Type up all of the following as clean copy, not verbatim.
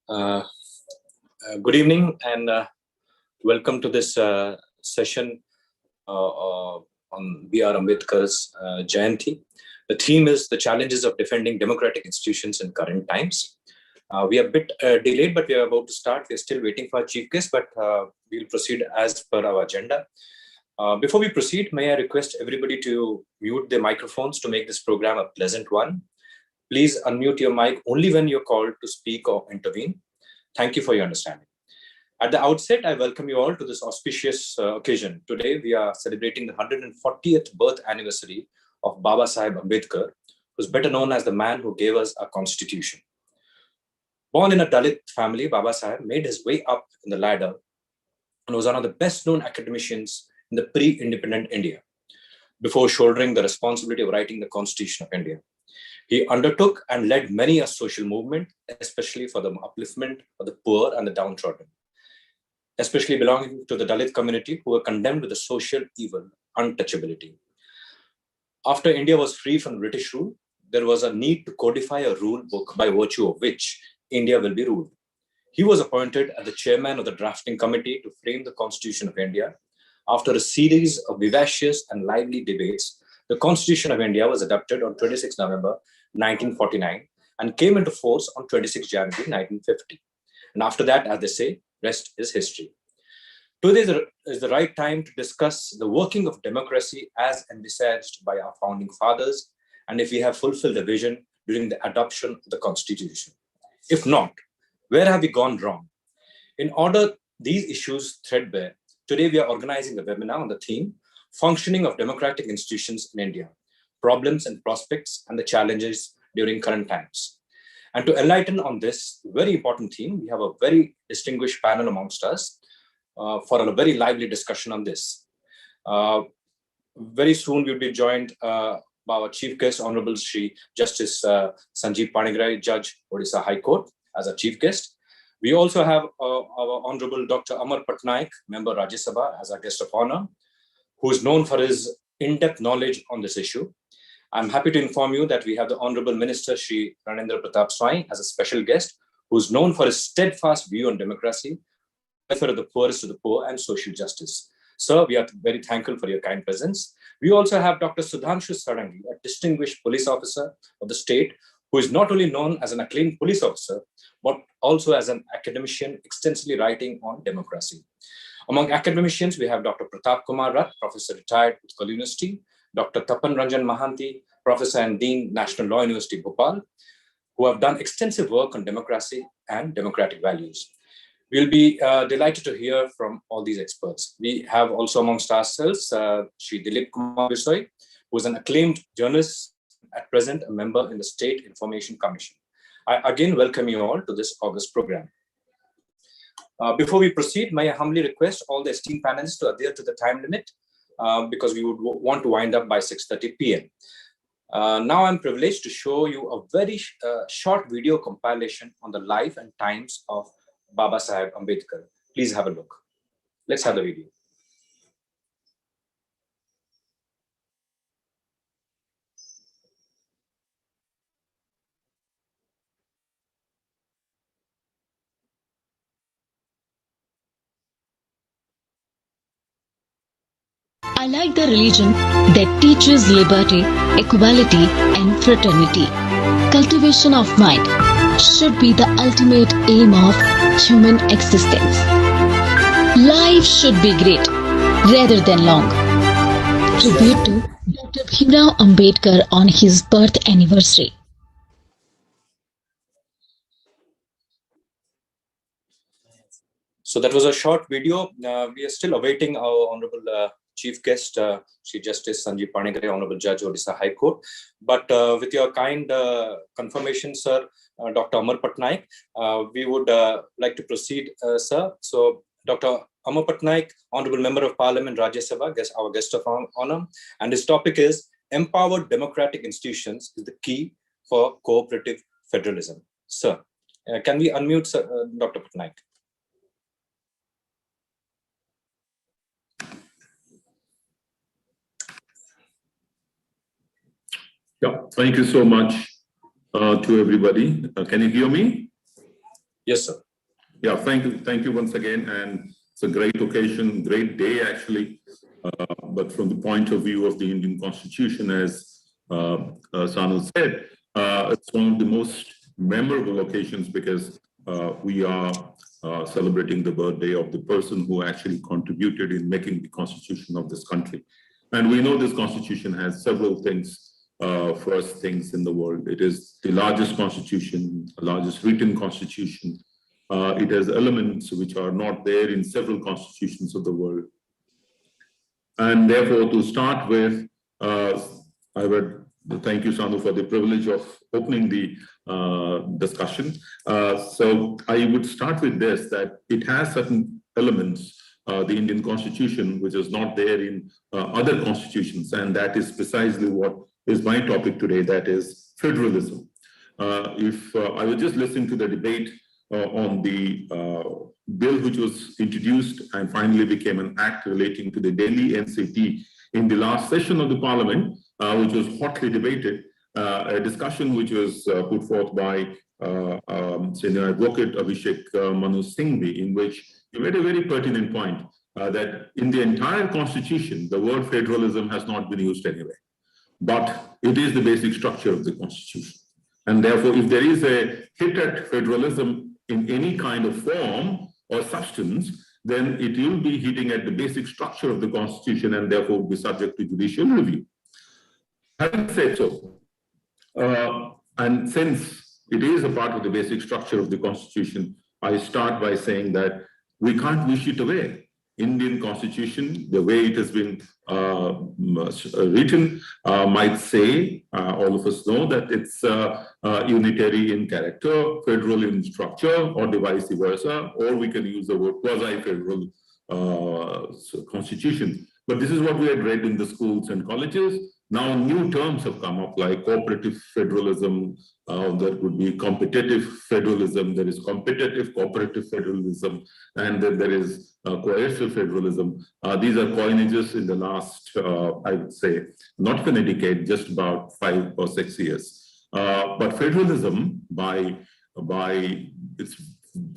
Uh, Good evening and welcome to this session on B.R. Ambedkar's Jayanti. The theme is the challenges of defending democratic institutions in current times. We are a bit delayed, but we are about to start. We are still waiting for our chief guest, but we'll proceed as per our agenda. Before we proceed, may I request everybody to mute their microphones to make this program a pleasant one. Please unmute your mic only when you're called to speak or intervene. Thank you for your understanding. At the outset, I welcome you all to this auspicious occasion. Today, we are celebrating the 140th birth anniversary of Baba Saheb Ambedkar, who's better known as the man who gave us our constitution. Born in a Dalit family, Baba Saheb made his way up in the ladder and was one of the best-known academicians in the pre-independent India, before shouldering the responsibility of writing the Constitution of India. He undertook and led many a social movement, especially for the upliftment of the poor and the downtrodden, especially belonging to the Dalit community who were condemned with the social evil, untouchability. After India was free from British rule, there was a need to codify a rule book by virtue of which India will be ruled. He was appointed as the chairman of the drafting committee to frame the Constitution of India. After a series of vivacious and lively debates, the Constitution of India was adopted on 26 November 1949 and came into force on 26 January 1950. And after that, as they say, rest is history. Today is the right time to discuss the working of democracy as envisaged by our founding fathers, and if we have fulfilled the vision during the adoption of the Constitution. If not, where have we gone wrong? In order these issues threadbare, today we are organizing a webinar on the theme, Functioning of Democratic Institutions in India, Problems and Prospects and the Challenges During Current Times. And to enlighten on this very important theme, we have a very distinguished panel amongst us for a very lively discussion on this. Very soon we'll be joined by our chief guest, Honorable Shri Justice Sanjeev Panigrahi, Judge, Odisha High Court, as our chief guest. We also have our Honorable Dr. Amar Patnaik, Member Rajya Sabha, as our guest of honor, who is known for his in-depth knowledge on this issue. I'm happy to inform you that we have the Honorable Minister, Shri Ranendra Pratap Swai, as a special guest, who is known for his steadfast view on democracy, welfare of the poorest of the poor, and social justice. Sir, we are very thankful for your kind presence. We also have Dr. Sudhanshu Sarangi, a distinguished police officer of the state, who is not only known as an acclaimed police officer, but also as an academician extensively writing on democracy. Among academicians, we have Dr. Pratap Kumar Rath, Professor retired at Utkal University, Dr. Tapan Ranjan Mahanti, Professor and Dean, National Law University, Bhopal, who have done extensive work on democracy and democratic values. We'll be delighted to hear from all these experts. We have also amongst ourselves, Shri Dilip Kumar Bisoi, who is an acclaimed journalist, at present a member in the State Information Commission. I again welcome you all to this August program. Before we proceed, may I humbly request all the esteemed panelists to adhere to the time limit because we would want to wind up by 6:30 p.m. Now I'm privileged to show you a very short video compilation on the life and times of Baba Saheb Ambedkar. Please have a look. Let's have the video. I like the religion that teaches liberty, equality, and fraternity. Cultivation of mind should be the ultimate aim of human existence. Life should be great rather than long. Tribute to Dr. Bhimrao Ambedkar on his birth anniversary. So that was a short video. We are still awaiting our Honorable Chief Guest, Chief Justice Sanjeev Panigrahi, Honorable Judge, Odisha High Court. But with your kind confirmation, sir, Dr. Amar Patnaik, we would like to proceed, sir. So Dr. Amar Patnaik, Honorable Member of Parliament, Rajya Sabha, our guest of honor, and his topic is Empowered Democratic Institutions is the Key for Cooperative Federalism. Sir, can we unmute Dr. Patnaik? Yeah, thank you so much to everybody. Can you hear me? Yes, sir. Yeah, thank you once again, and it's a great occasion, great day actually. But from the point of view of the Indian Constitution, as Sanu said, it's one of the most memorable occasions because we are celebrating the birthday of the person who actually contributed in making the Constitution of this country. And we know this Constitution has several things, first things in the world. It is the largest Constitution, the largest written Constitution. It has elements which are not there in several constitutions of the world. And therefore, to start with, I would thank you, Sanu, for the privilege of opening the discussion. So I would start with this, that it has certain elements, the Indian Constitution, which is not there in other constitutions. And that is precisely what is my topic today, that is federalism. If I was just listening to the debate on the bill which was introduced and finally became an act relating to the Delhi NCT in the last session of the parliament, which was hotly debated, a discussion which was put forth by senior advocate Abhishek Manu Singhvi, in which he made a very pertinent point that in the entire constitution, the word federalism has not been used anywhere, but it is the basic structure of the constitution. And therefore, if there is a hit at federalism in any kind of form or substance, then it will be hitting at the basic structure of the Constitution and therefore will be subject to judicial review. Having said so, and since it is a part of the basic structure of the Constitution, I start by saying that we can't wish it away. Indian Constitution, the way it has been written, might say, all of us know that it's unitary in character, federal in structure, or vice versa, or we can use the word quasi-federal constitution. But this is what we had read in the schools and colleges. Now new terms have come up like cooperative federalism, there would be competitive federalism, there is competitive cooperative federalism, and then there is coercive federalism. These are coinages in the last, I would say, not even a decade, just about 5 or 6 years. But federalism, by its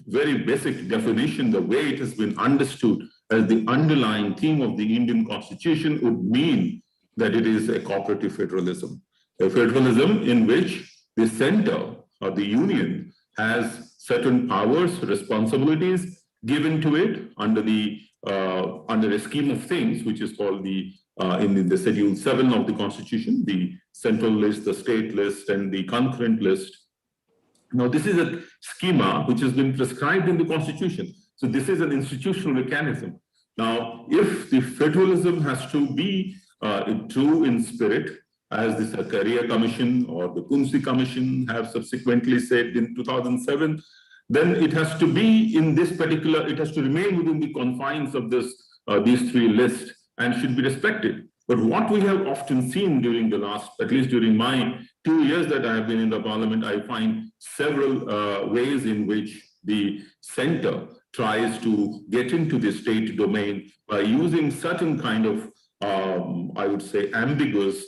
very basic definition, the way it has been understood as the underlying theme of the Indian Constitution would mean that it is a cooperative federalism. A federalism in which the center or the union has certain powers, responsibilities given to it under a scheme of things, which is called in the Schedule 7 of the Constitution, the central list, the state list, and the concurrent list. Now, this is a schema which has been prescribed in the Constitution. So this is an institutional mechanism. Now, if the federalism has to be true in spirit, as the Sakaria Commission or the Kunsi Commission have subsequently said in 2007, then it has to be in this particular, it has to remain within the confines of these 3 lists and should be respected. But what we have often seen during the last, at least during my 2 years that I have been in the parliament, I find several ways in which the center tries to get into the state domain by using certain kind of I would say ambiguous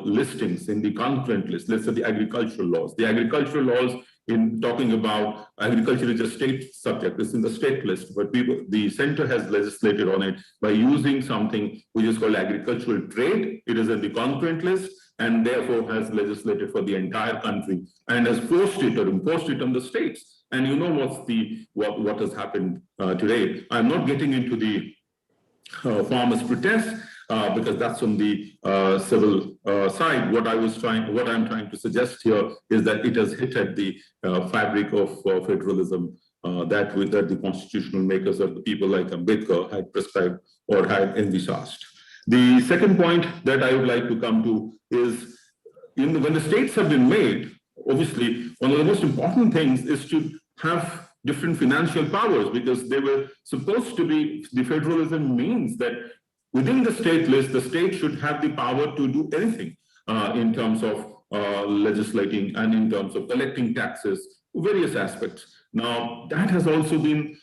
listings in the concurrent list. Let's say the agricultural laws. The agricultural laws, in talking about agriculture, is a state subject. It's in the state list, but the center has legislated on it by using something which is called agricultural trade. It is in the concurrent list and therefore has legislated for the entire country and has forced it or imposed it on the states. And you know what has happened today. I'm not getting into the farmers' protests. Because that's on the civil side. What I'm trying to suggest here is that it has hit at the fabric of federalism that the constitutional makers or the people like Ambedkar had prescribed or had envisaged. The second point that I would like to come to is when the states have been made, obviously one of the most important things is to have different financial powers, because they were supposed to be, the federalism means that within the state list, the state should have the power to do anything in terms of legislating and in terms of collecting taxes, various aspects. Now, that has also been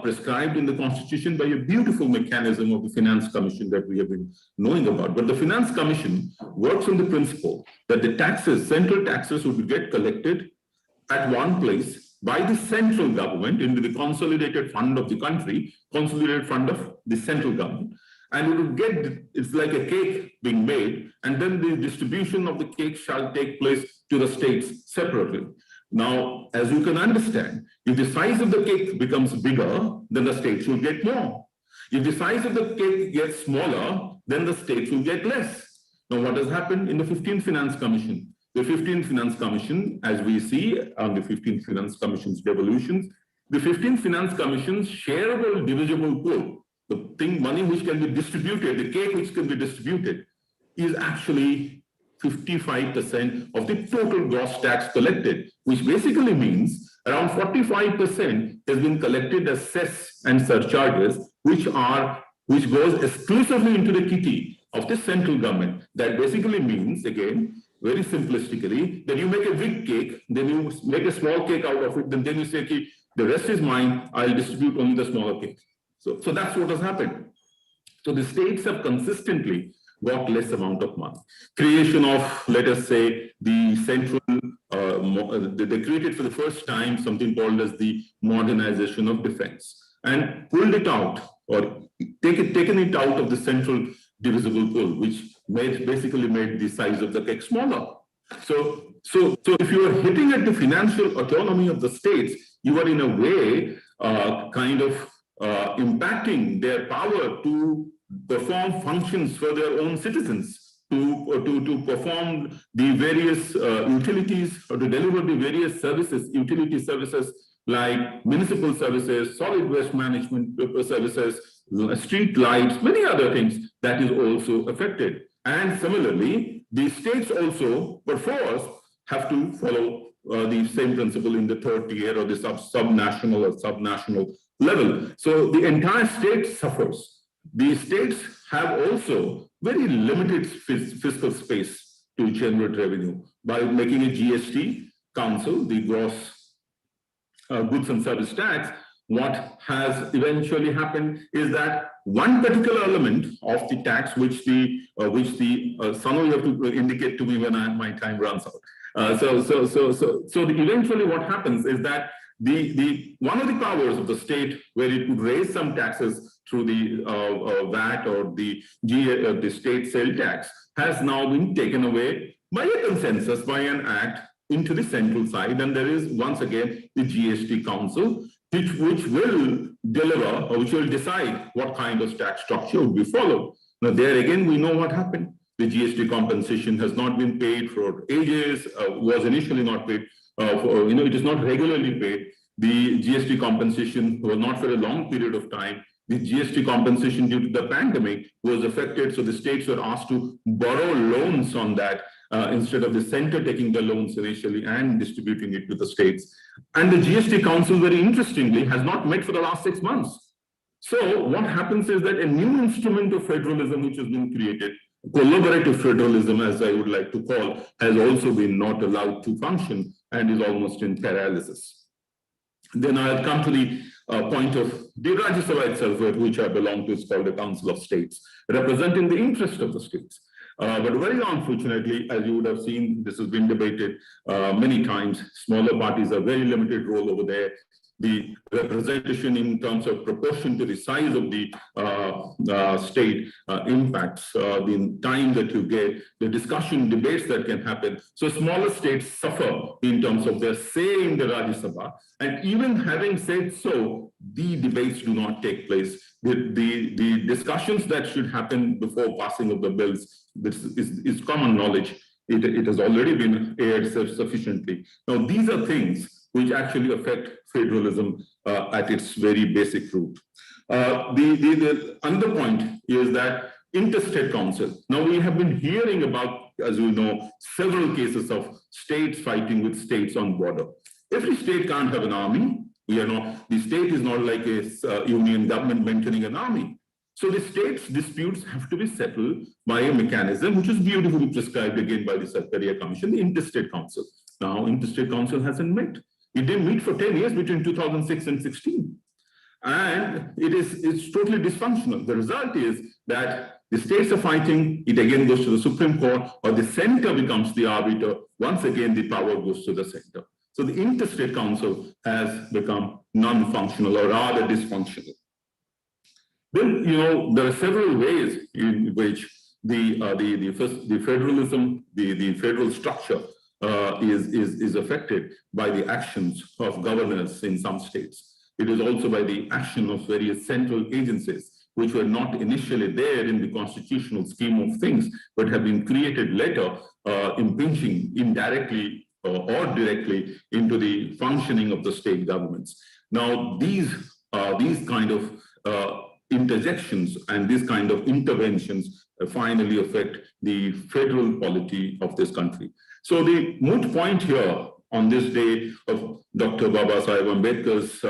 prescribed in the Constitution by a beautiful mechanism of the Finance Commission that we have been knowing about. But the Finance Commission works on the principle that the taxes, central taxes, would get collected at one place by the central government into the consolidated fund of the country, consolidated fund of the central government. And you will get, it's like a cake being made, and then the distribution of the cake shall take place to the states separately. Now, as you can understand, if the size of the cake becomes bigger, then the states will get more. If the size of the cake gets smaller, then the states will get less. Now, what has happened in the 15th Finance Commission? The 15th Finance Commission, as we see on the 15th Finance Commission's devolutions, the 15th Finance Commission's shareable divisible pool, the thing, money which can be distributed, the cake which can be distributed, is actually 55% of the total gross tax collected, which basically means around 45% has been collected as cess and surcharges, which goes exclusively into the kitty of the central government. That basically means, again, very simplistically, that you make a big cake, then you make a small cake out of it, then you say, okay, the rest is mine, I'll distribute only the smaller cake. So that's what has happened. So the states have consistently got less amount of money. Creation of, let us say, the central, they created for the first time something called as the modernization of defense, and pulled it out, or taken it out of the central divisible pool, which basically made the size of the cake smaller. So if you are hitting at the financial autonomy of the states, you are in a way kind of impacting their power to perform functions for their own citizens, to perform the various utilities, or to deliver the various services, utility services like municipal services, solid waste management services, street lights, many other things that is also affected. And similarly, the states also, perforce, have to follow the same principle in the third tier or the subnational or subnational level. So the entire state suffers. The states have also very limited fiscal space to generate revenue by making a GST council, the gross goods and service tax. What has eventually happened is that one particular element of the tax, which the Sanu, you have to indicate to me when my time runs out. So eventually what happens is that the one of the powers of the state where it could raise some taxes through the VAT or the state sale tax has now been taken away by a consensus, by an act, into the central side, and there is once again the GST Council, which will deliver, or which will decide what kind of tax structure would be followed. Now there again, we know what happened. The GST compensation has not been paid for ages, was initially not paid, it is not regularly paid. The GST compensation was not for a long period of time. The GST compensation due to the pandemic was affected, so the states were asked to borrow loans on that instead of the center taking the loans initially and distributing it to the states. And the GST Council, very interestingly, has not met for the last 6 months. So what happens is that a new instrument of federalism which has been created, collaborative federalism, as I would like to call, has also been not allowed to function and is almost in paralysis. Then I'll come to the point of the Rajya Sabha itself, which I belong to, is called the Council of States, representing the interest of the states. But very unfortunately, as you would have seen, this has been debated many times. Smaller parties have very limited role over there. The representation in terms of proportion to the size of the state impacts the time that you get, the discussion, debates that can happen. So smaller states suffer in terms of their say in the Rajya Sabha. And even having said so, the debates do not take place. The discussions that should happen before passing of the bills, this is common knowledge. It has already been aired sufficiently. Now, these are things which actually affect federalism at its very basic root. The other point is that interstate council. Now, we have been hearing about, as you know, several cases of states fighting with states on border. Every state can't have an army. The state is not like a union government maintaining an army. So the states' disputes have to be settled by a mechanism which is beautifully prescribed again by the Sarkaria Commission, the Interstate Council. Now, Interstate Council hasn't met. It didn't meet for 10 years between 2006 and 16. And it's totally dysfunctional. The result is that the states are fighting, it again goes to the Supreme Court, or the center becomes the arbiter. Once again, the power goes to the center. So the interstate council has become non-functional or rather dysfunctional. Then, there are several ways in which the federalism, the federal structure is affected by the actions of governors in some states. It is also by the action of various central agencies, which were not initially there in the constitutional scheme of things, but have been created later, impinging indirectly or directly into the functioning of the state governments. Now, these kind of interjections and these kind of interventions finally affect the federal polity of this country. So the moot point here on this day of Dr. Baba Sahib Ambedkar's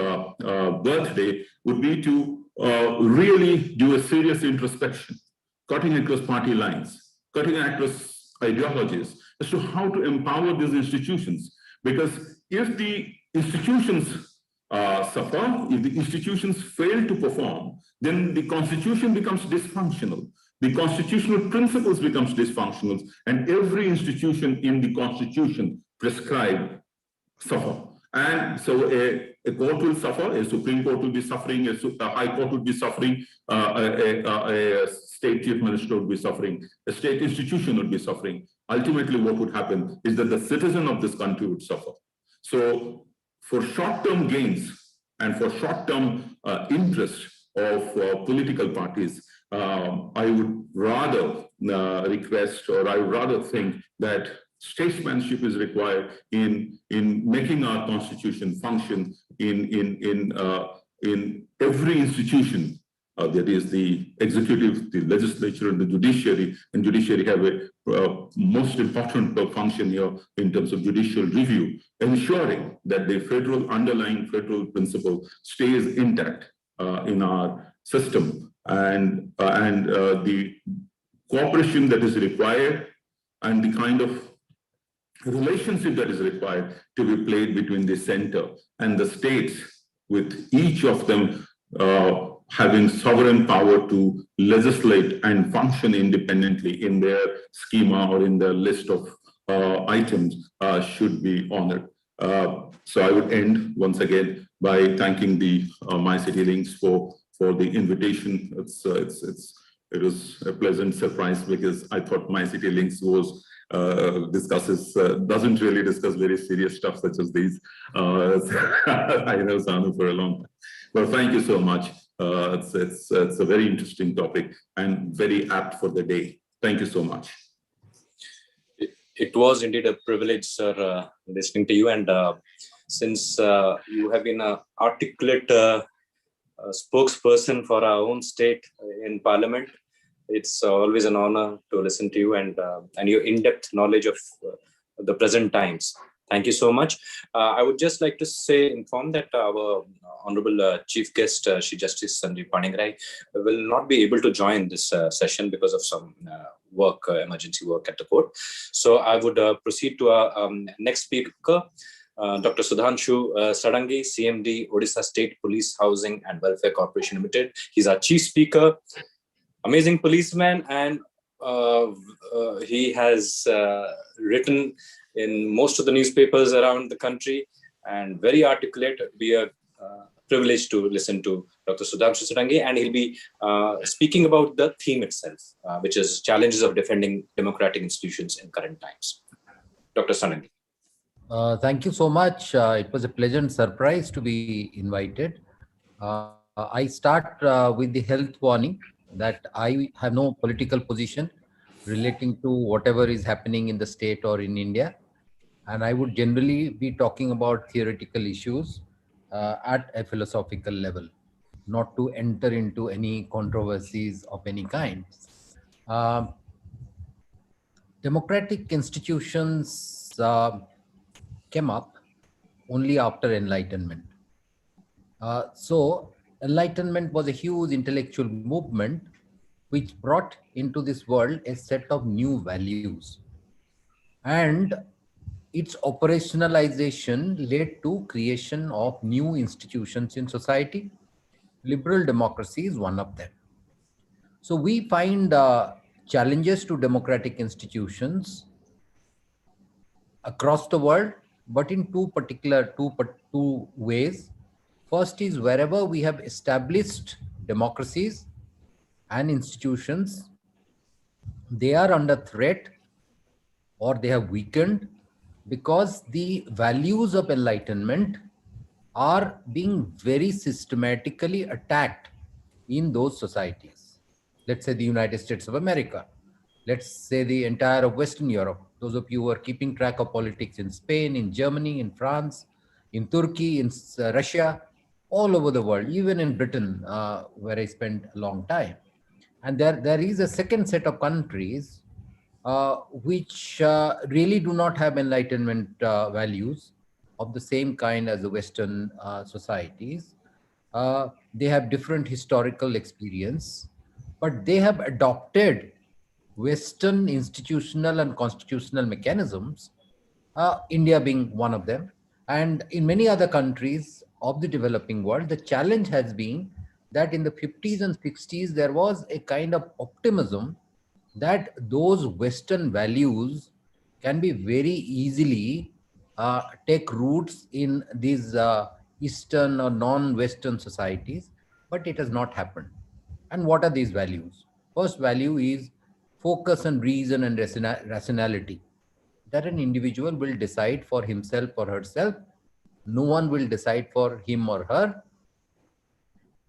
birthday would be to really do a serious introspection, cutting across party lines, cutting across ideologies as to how to empower these institutions. Because if the institutions suffer, if the institutions fail to perform, then the constitution becomes dysfunctional. The constitutional principles becomes dysfunctional, and every institution in the constitution prescribed suffer. And so a court will suffer, a Supreme Court will be suffering, a High Court will be suffering, a state chief minister would be suffering, a state institution would be suffering. Ultimately, what would happen is that the citizen of this country would suffer. So for short-term gains and for short-term interest of political parties, I would rather request, or I would rather think that statesmanship is required in making our constitution function in every institution. That is the executive, the legislature, and the judiciary. And judiciary have a most important function here in terms of judicial review, ensuring that the underlying federal principle stays intact in our system, and the cooperation that is required and the kind of relationship that is required to be played between the center and the states, with each of them having sovereign power to legislate and function independently in their schema or in their list of items, should be honored. So I would end once again by thanking the My City Links for the invitation. It was a pleasant surprise, because I thought My City Links doesn't really discuss very serious stuff such as these. I know Sanu for a long time. Well, thank you so much. It's a very interesting topic and very apt for the day. Thank you so much. It was indeed a privilege, sir, listening to you. And since you have been an articulate spokesperson for our own state in Parliament, it's always an honor to listen to you and your in-depth knowledge of the present times. Thank you so much. I would just like to inform that our Honorable Chief Guest, Shri Justice Sandeep Paningrai, will not be able to join this session because of some emergency work at the court. So I would proceed to our next speaker, Dr. Sudhanshu Sadangi, CMD, Odisha State Police Housing and Welfare Corporation Limited. He's our chief speaker, amazing policeman, and he has written in most of the newspapers around the country, and very articulate. We are privileged to listen to Dr. Sudhanshu Sadangi, and he'll be speaking about the theme itself, which is challenges of defending democratic institutions in current times. Dr. Sadangi. Thank you so much. It was a pleasant surprise to be invited. I start with the health warning that I have no political position relating to whatever is happening in the state or in India. And I would generally be talking about theoretical issues at a philosophical level, not to enter into any controversies of any kind. Democratic institutions came up only after Enlightenment. So Enlightenment was a huge intellectual movement which brought into this world a set of new values, and its operationalization led to creation of new institutions in society. Liberal democracy is one of them. So we find challenges to democratic institutions across the world, but in two ways. First is wherever we have established democracies and institutions, they are under threat or they have weakened because the values of enlightenment are being very systematically attacked in those societies. Let's say the United States of America. Let's say the entire of Western Europe. Those of you who are keeping track of politics in Spain, in Germany, in France, in Turkey, in Russia, all over the world, even in Britain, where I spent a long time. And there is a second set of countries which really do not have enlightenment values of the same kind as the Western societies. They have different historical experience, but they have adopted Western institutional and constitutional mechanisms, India being one of them. And in many other countries of the developing world, the challenge has been that in the 50s and 60s, there was a kind of optimism that those Western values can be very easily take roots in these Eastern or non-Western societies, but it has not happened. And what are these values? First value is focus on reason and rationality, that an individual will decide for himself or herself. No one will decide for him or her.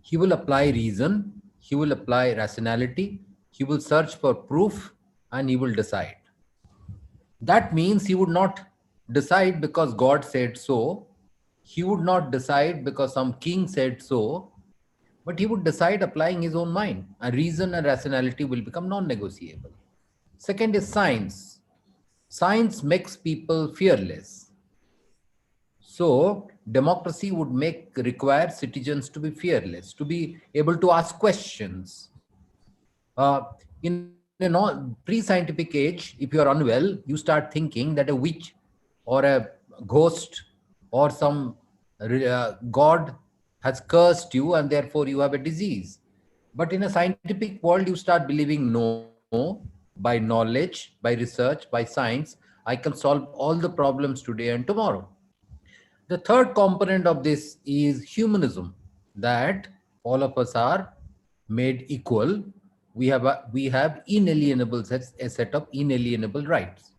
He will apply reason, he will apply rationality, he will search for proof, and he will decide. That means he would not decide because God said so. He would not decide because some king said so, but he would decide applying his own mind. And reason and rationality will become non-negotiable. Second is science. Science makes people fearless. So democracy would require citizens to be fearless, to be able to ask questions. In a pre-scientific age, if you are unwell, you start thinking that a witch or a ghost or some god has cursed you and therefore you have a disease. But in a scientific world, you start believing no, by knowledge, by research, by science, I can solve all the problems today and tomorrow. The third component of this is humanism, that all of us are made equal. We have inalienable a set of inalienable rights.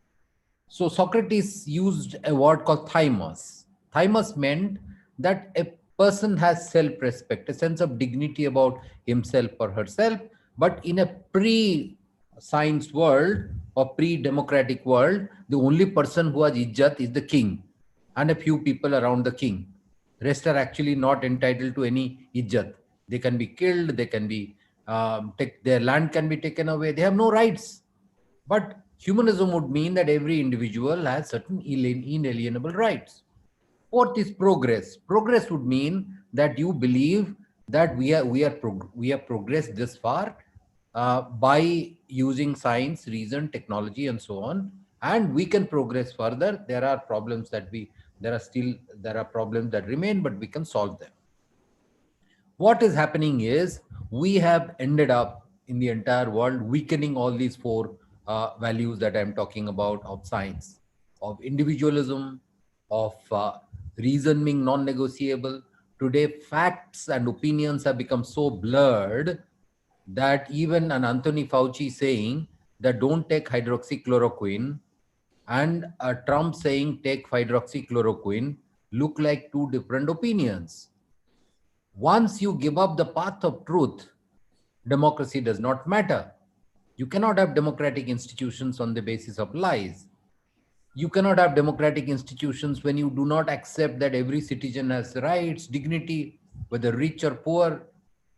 So Socrates used a word called thymos. Thymos meant that a person has self-respect, a sense of dignity about himself or herself. But in a pre-science world or pre-democratic world, the only person who has izzat is the king and a few people around the king. Rest are actually not entitled to any izzat. They can be killed, they can be their land can be taken away. They have no rights. But humanism would mean that every individual has certain inalienable rights. Fourth is progress. Progress would mean that you believe that we have progressed this far by using science, reason, technology, and so on, and we can progress further. There are problems that remain, but we can solve them. What is happening is we have ended up in the entire world weakening all these four values that I'm talking about of science, of individualism, of reason being non-negotiable. Today, facts and opinions have become so blurred that even an Anthony Fauci saying that don't take hydroxychloroquine and Trump saying take hydroxychloroquine look like two different opinions. Once you give up the path of truth, democracy does not matter. You cannot have democratic institutions on the basis of lies. You cannot have democratic institutions when you do not accept that every citizen has rights, dignity, whether rich or poor.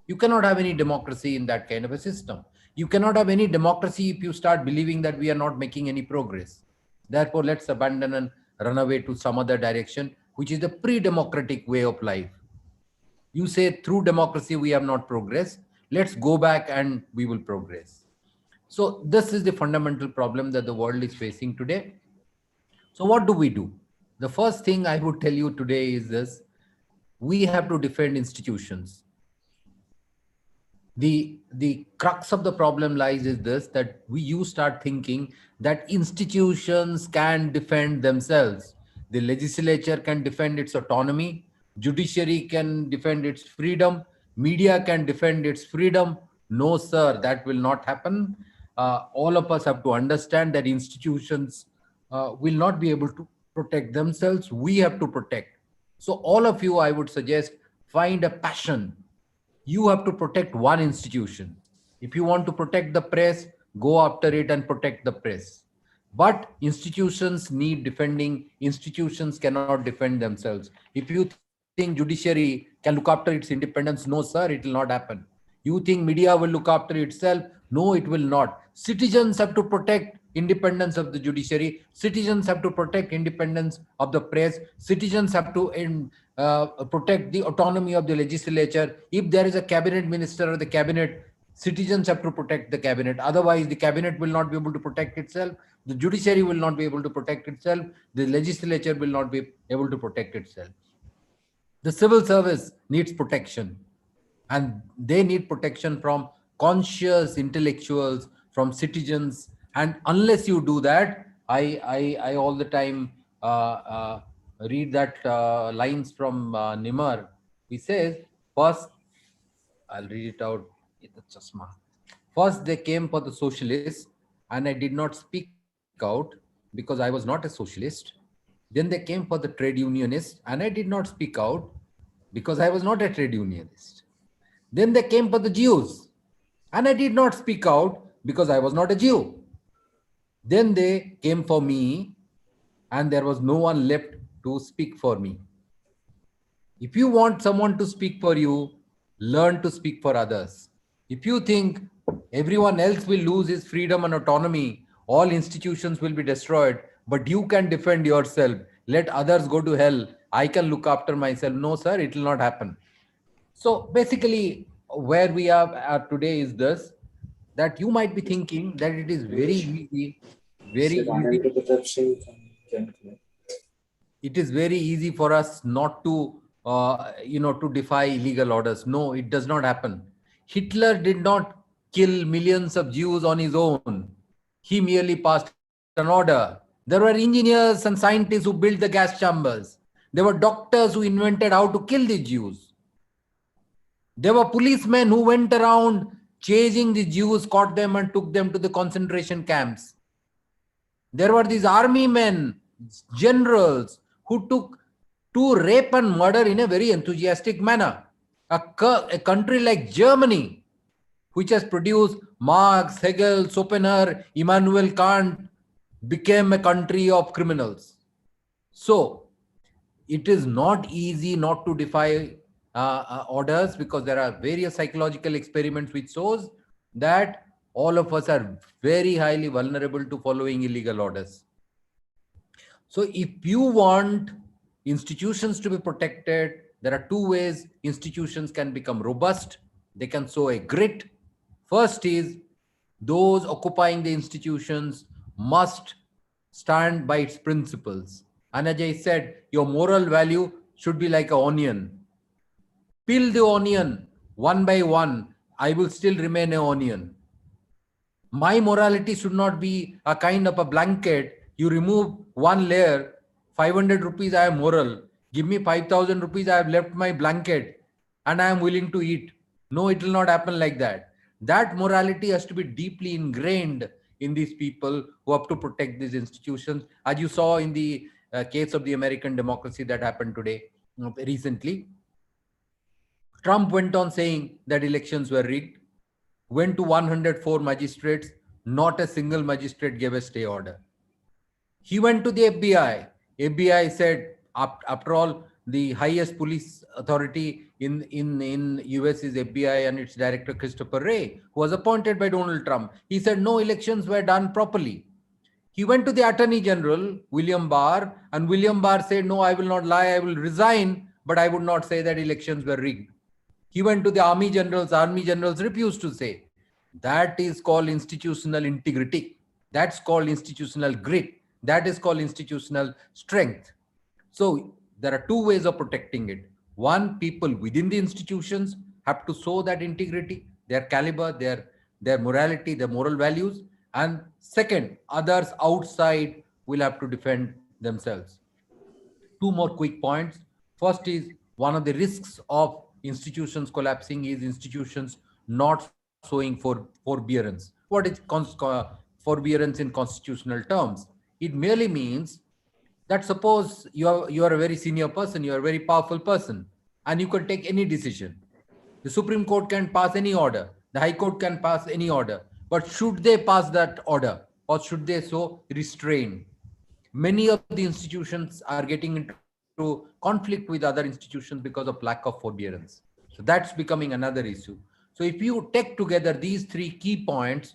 You cannot have any democracy in that kind of a system. You cannot have any democracy if you start believing that we are not making any progress. Therefore, let's abandon and run away to some other direction, which is the pre-democratic way of life. You say through democracy we have not progressed. Let's go back and we will progress. So this is the fundamental problem that the world is facing today. So what do we do? The first thing I would tell you today is this: we have to defend institutions. The crux of the problem lies is this, that you start thinking that institutions can defend themselves. The legislature can defend its autonomy. Judiciary can defend its freedom. Media can defend its freedom. No, sir, that will not happen. All of us have to understand that institutions will not be able to protect themselves. We have to protect. So all of you, I would suggest, find a passion. You have to protect one institution. If you want to protect the press, go after it and protect the press. But institutions need defending. Institutions cannot defend themselves. If you think judiciary can look after its independence, no, sir, it will not happen. You think media will look after itself? No, it will not. Citizens have to protect independence of the judiciary. Citizens have to protect independence of the press. Citizens have to protect the autonomy of the legislature. If there is a cabinet minister or the cabinet, citizens have to protect the cabinet. Otherwise, the cabinet will not be able to protect itself. The judiciary will not be able to protect itself. The legislature will not be able to protect itself. The civil service needs protection, and they need protection from conscious intellectuals, from citizens. And unless you do that, I all the time read that lines from Nimar. He says, first, I'll read it out in the Chasma. First, they came for the socialists, and I did not speak out because I was not a socialist. Then they came for the trade unionists, and I did not speak out because I was not a trade unionist. Then they came for the Jews, and I did not speak out because I was not a Jew. Then they came for me, and there was no one left to speak for me. If you want someone to speak for you, learn to speak for others. If you think everyone else will lose his freedom and autonomy, all institutions will be destroyed, but you can defend yourself, let others go to hell, I can look after myself. No, sir, it will not happen. So basically, where we are today is this, that you might be thinking that it is very easy, it is very easy for us not to, to defy illegal orders. No, it does not happen. Hitler did not kill millions of Jews on his own. He merely passed an order. There were engineers and scientists who built the gas chambers. There were doctors who invented how to kill the Jews. There were policemen who went around chasing the Jews, caught them and took them to the concentration camps. There were these army men, generals, who took to rape and murder in a very enthusiastic manner. A country like Germany, which has produced Marx, Hegel, Schopenhauer, Immanuel Kant, became a country of criminals. So it is not easy not to defy orders, because there are various psychological experiments which shows that all of us are very highly vulnerable to following illegal orders. So if you want institutions to be protected, there are two ways institutions can become robust. They can show a grit. First is those occupying the institutions must stand by its principles. And as I said, your moral value should be like an onion. Peel the onion one by one, I will still remain an onion. My morality should not be a kind of a blanket. You remove one layer, 500 rupees, I am moral. Give me 5,000 rupees, I have left my blanket and I am willing to eat. No, it will not happen like that. That morality has to be deeply ingrained in these people who have to protect these institutions. As you saw in the case of the American democracy that happened today, recently, Trump went on saying that elections were rigged, went to 104 magistrates, not a single magistrate gave a stay order. He went to the FBI. FBI said, after all, the highest police authority in US is FBI, and its director, Christopher Wray, who was appointed by Donald Trump. He said no elections were done properly. He went to the Attorney General, William Barr, and William Barr said, no, I will not lie, I will resign, but I would not say that elections were rigged. He went to the Army Generals refused to say. That is called institutional integrity. That's called institutional grit. That is called institutional strength. So there are two ways of protecting it. One, people within the institutions have to show that integrity, their caliber, their morality, their moral values. And second, others outside will have to defend themselves. two more quick points. First is one of the risks of institutions collapsing is institutions not showing for forbearance. What is forbearance in constitutional terms? It merely means that suppose you are a very senior person, you are a very powerful person, and you can take any decision. The Supreme Court can pass any order, the High Court can pass any order, but should they pass that order or should they so restrain? Many of the institutions are getting into conflict with other institutions because of lack of forbearance. So that's becoming another issue. So if you take together these three key points,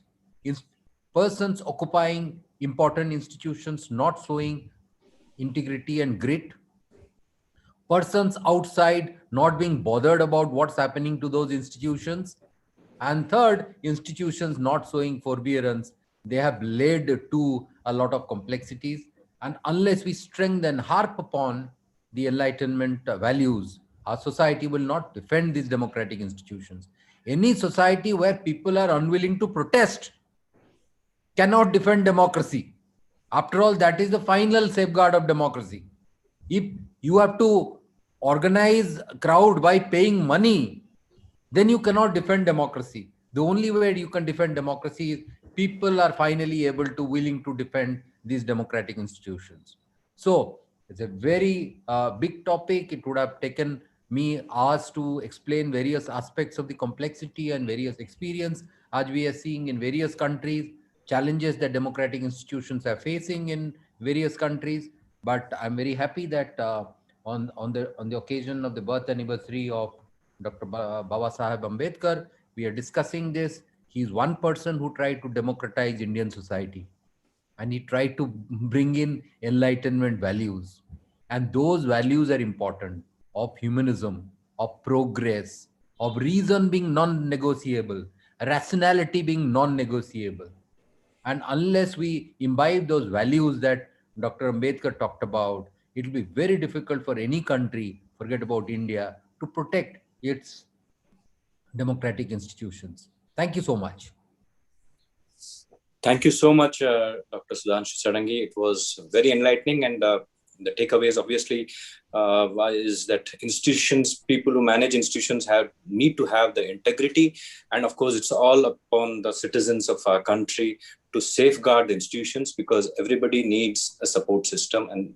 persons occupying important institutions not showing integrity and grit, persons outside not being bothered about what's happening to those institutions, and third, institutions not showing forbearance, they have led to a lot of complexities. And unless we strengthen, harp upon the Enlightenment values, our society will not defend these democratic institutions. Any society where people are unwilling to protest cannot defend democracy. After all, that is the final safeguard of democracy. If you have to organize a crowd by paying money, then you cannot defend democracy. The only way you can defend democracy is people are finally able to willing to defend these democratic institutions. So it's a very big topic. It would have taken me hours to explain various aspects of the complexity and various experience as we are seeing in various countries, challenges that democratic institutions are facing in various countries. But I'm very happy that on the occasion of the birth anniversary of Dr. Baba Saheb Ambedkar, we are discussing this. He is one person who tried to democratize Indian society, and he tried to bring in Enlightenment values. And those values are important, of humanism, of progress, of reason being non-negotiable, rationality being non-negotiable. And unless we imbibe those values that Dr. Ambedkar talked about, it will be very difficult for any country, forget about India, to protect its democratic institutions. Thank you so much. Thank you so much, Dr. Sudhanshu Sadangi. It was very enlightening, and the takeaways obviously is that institutions, people who manage institutions need to have the integrity, and of course it's all upon the citizens of our country to safeguard the institutions, because everybody needs a support system, and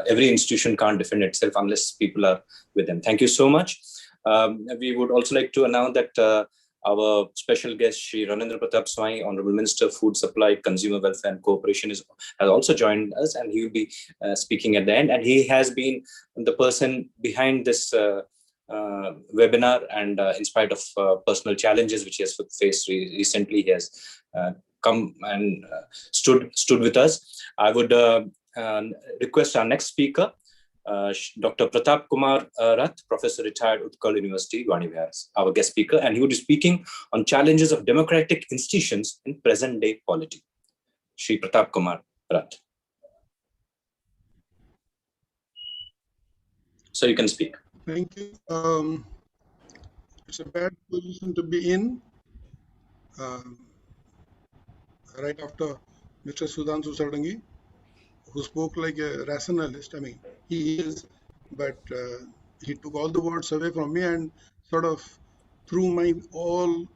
every institution can't defend itself unless people are with them. Thank you so much. We would also like to announce that our special guest, Shri Ranendra Pratap Swami, Honorable Minister of Food Supply, Consumer Welfare and Cooperation, has also joined us, and he will be speaking at the end. And he has been the person behind this webinar, and in spite of personal challenges which he has faced recently, he has come and stood with us. I would request our next speaker, Dr. Pratap Kumar Rath, Professor retired, Utkal University, Vani Vihar, our guest speaker, and he will be speaking on challenges of democratic institutions in present-day polity. Shri Pratap Kumar Rath. So you can speak. Thank you. It's a bad position to be in. Right after Mr. Sudhanshu Sadangi, who spoke like a rationalist. I mean, he is, but he took all the words away from me and sort of threw my all,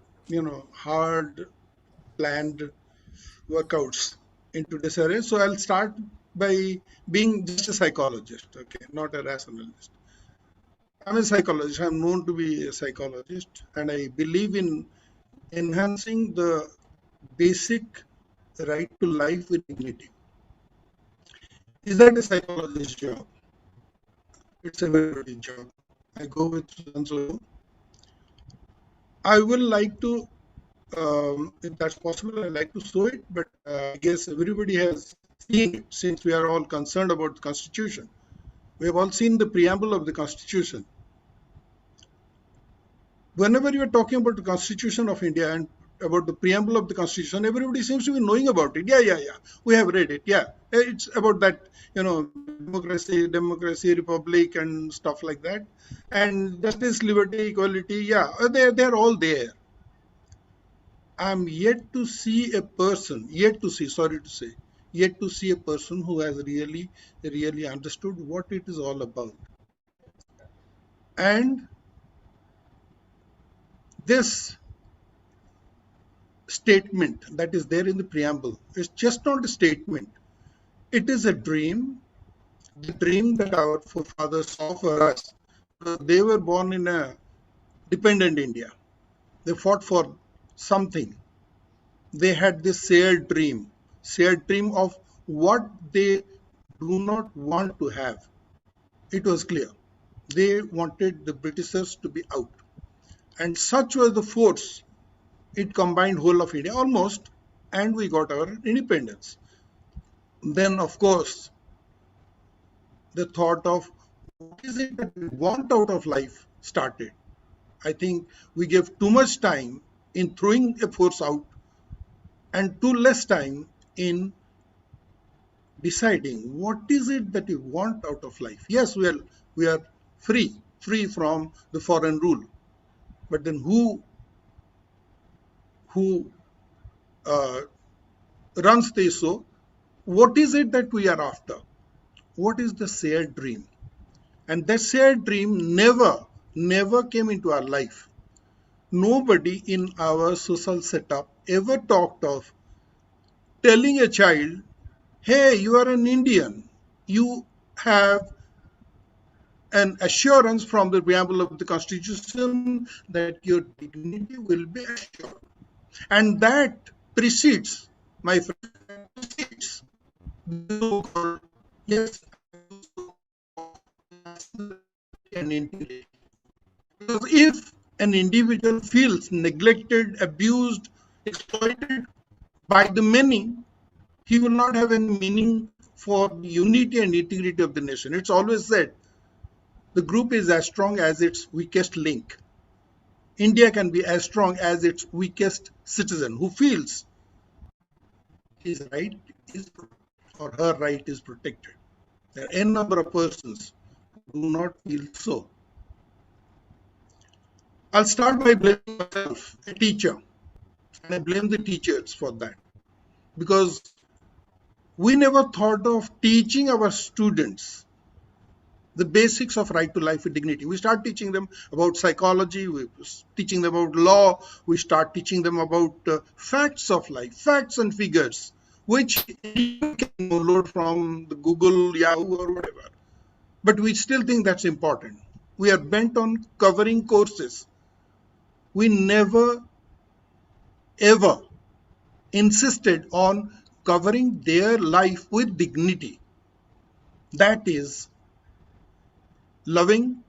hard planned workouts into disarray. So I'll start by being just a psychologist, okay, not a rationalist. I'm a psychologist. I'm known to be a psychologist, and I believe in enhancing the basic right to life with dignity. Is that a psychologist's job? It's everybody's job. I go with Sudhanshu. I will like to, if that's possible, I'd like to show it, but I guess everybody has seen it since we are all concerned about the Constitution. We have all seen the preamble of the Constitution. Whenever you are talking about the Constitution of India and about the preamble of the Constitution, everybody seems to be knowing about it. Yeah. We have read it. Yeah. It's about that, democracy, republic, and stuff like that. And justice, liberty, equality. Yeah, they're all there. I'm yet to see a person, yet to see a person who has really understood what it is all about. And this statement that is there in the preamble is just not a statement. It is a dream, the dream that our forefathers saw for us. They were born in a dependent India. They fought for something. They had this shared dream of what they do not want to have. It was clear. They wanted the Britishers to be out. And such was the force. It combined whole of India almost, and we got our independence. Then, of course, the thought of what is it that we want out of life started. I think we gave too much time in throwing a force out and too less time in deciding what is it that we want out of life. Yes, we are free from the foreign rule, but then who runs the show? What is it that we are after? What is the shared dream? And that shared dream never came into our life. Nobody in our social setup ever talked of telling a child, hey, you are an Indian. You have an assurance from the preamble of the Constitution that your dignity will be assured. And that precedes, my friend, precedes the so-called, yes, an integrity. Because if an individual feels neglected, abused, exploited by the many, he will not have any meaning for the unity and integrity of the nation. It's always said, the group is as strong as its weakest link. India can be as strong as its weakest citizen who feels his right is or her right is protected. There are n number of persons who do not feel so. I'll start by blaming myself, a teacher, and I blame the teachers for that, because we never thought of teaching our students the basics of right to life with dignity. We start teaching them about psychology, we teaching them about law, we start teaching them about facts of life, facts and figures, which you can download from the Google, Yahoo, or whatever. But we still think that's important. We are bent on covering courses. We never, ever insisted on covering their life with dignity. That is loving,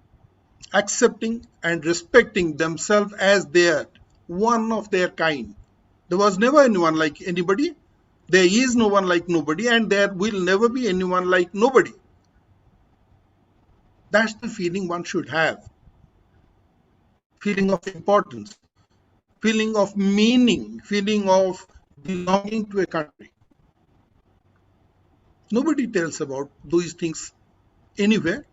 accepting, and respecting themselves as they are, one of their kind. There was never anyone like anybody. There is no one like nobody, and there will never be anyone like nobody. That's the feeling one should have. Feeling of importance, feeling of meaning, feeling of belonging to a country. Nobody tells about those things anywhere.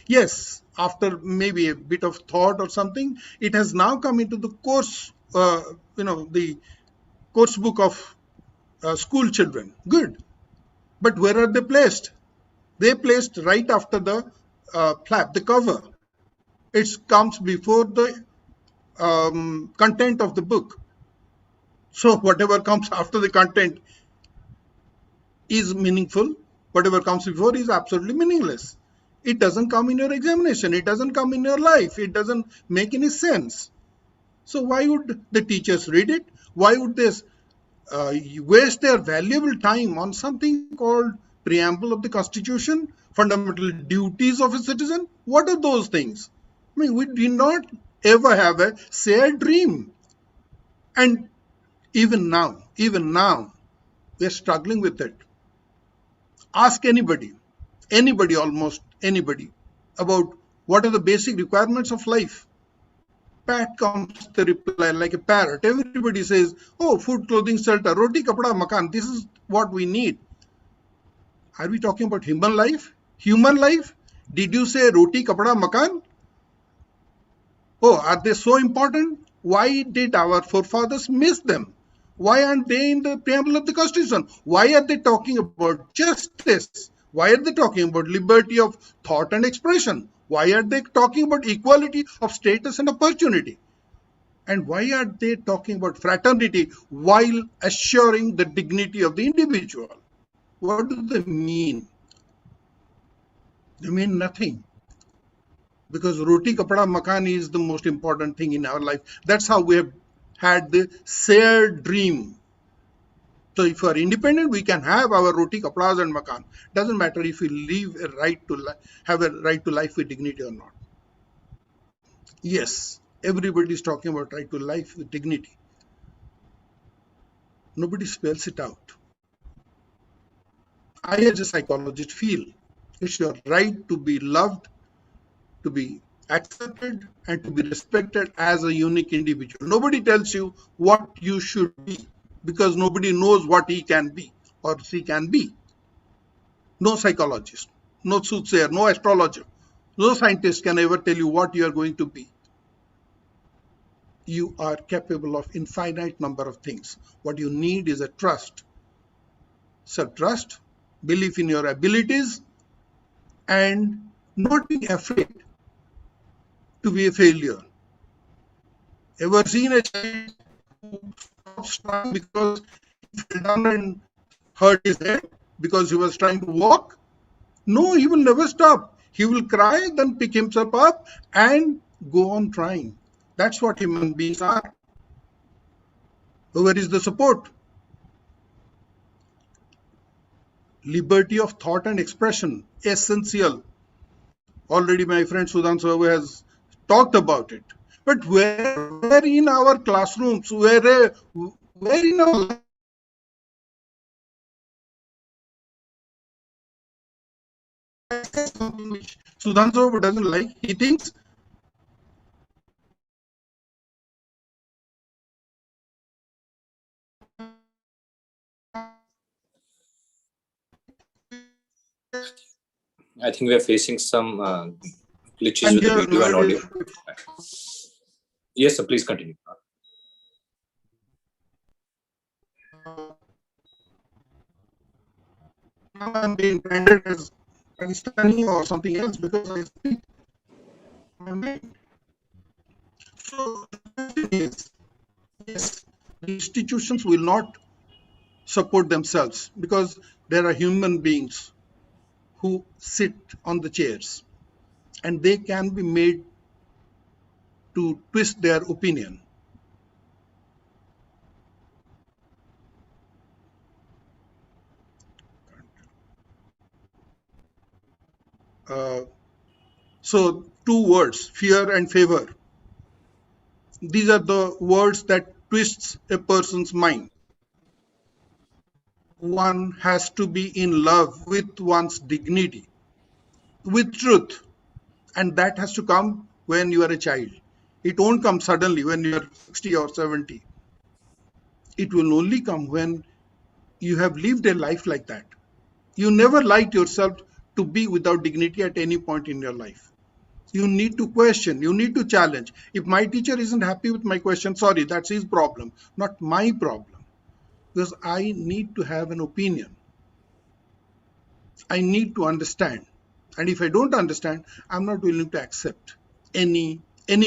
Yes, after maybe a bit of thought or something, it has now come into the course, the course book of school children. Good. But where are they placed? They placed right after the flap, the cover. It comes before the content of the book. So whatever comes after the content is meaningful. Whatever comes before is absolutely meaningless. It doesn't come in your examination. It doesn't come in your life. It doesn't make any sense. So why would the teachers read it? Why would they waste their valuable time on something called Preamble of the Constitution, fundamental duties of a citizen? What are those things? I mean, we did not ever have a shared dream. And even now, we're struggling with it. Ask anybody, almost anybody, about what are the basic requirements of life. Pat comes the reply like a parrot. Everybody says, oh, food, clothing, shelter, roti, kapda, makan. This is what we need. Are we talking about human life? Human life? Did you say roti, kapda, makan? Oh, are they so important? Why did our forefathers miss them? Why aren't they in the preamble of the Constitution? Why are they talking about justice? Why are they talking about liberty of thought and expression? Why are they talking about equality of status and opportunity? And why are they talking about fraternity while assuring the dignity of the individual? What do they mean? They mean nothing. Because roti, kapda, makan is the most important thing in our life. That's how we have had the shared dream. So if you are independent, we can have our roti, kapdas and makan. Doesn't matter if we have a right to life with dignity or not. Yes, everybody is talking about right to life with dignity. Nobody spells it out. I, as a psychologist, feel it's your right to be loved, to be accepted, and to be respected as a unique individual. Nobody tells you what you should be because nobody knows what he can be or she can be. No psychologist, no soothsayer, no astrologer, no scientist can ever tell you what you are going to be. You are capable of infinite number of things. What you need is a trust, self-trust, belief in your abilities, and not being afraid to be a failure. Ever seen a child who stops trying because he fell down and hurt his head because he was trying to walk? No, he will never stop. He will cry, then pick himself up and go on trying. That's what human beings are. Where is the support? Liberty of thought and expression, essential. Already my friend Sudhanshu has talked about it. But where in our classrooms, where in our life, something which Sudhanshu doesn't like, he thinks I think we are facing some glitches and with the your video and word audio. is Yes, sir, please continue. now I'm being branded as Pakistani or something else because I speak my mind. So the question is, yes, the institutions will not support themselves because there are human beings who sit on the chairs and they can be made to twist their opinion. So two words, fear and favor. These are the words that twists a person's mind. One has to be in love with one's dignity, with truth, and that has to come when you are a child. It won't come suddenly when you are 60 or 70. It will only come when you have lived a life like that. You never liked yourself to be without dignity at any point in your life. You need to question, you need to challenge. If my teacher isn't happy with my question, sorry, that's his problem, not my problem. Because I need to have an opinion. I need to understand. And if I don't understand, I'm not willing to accept any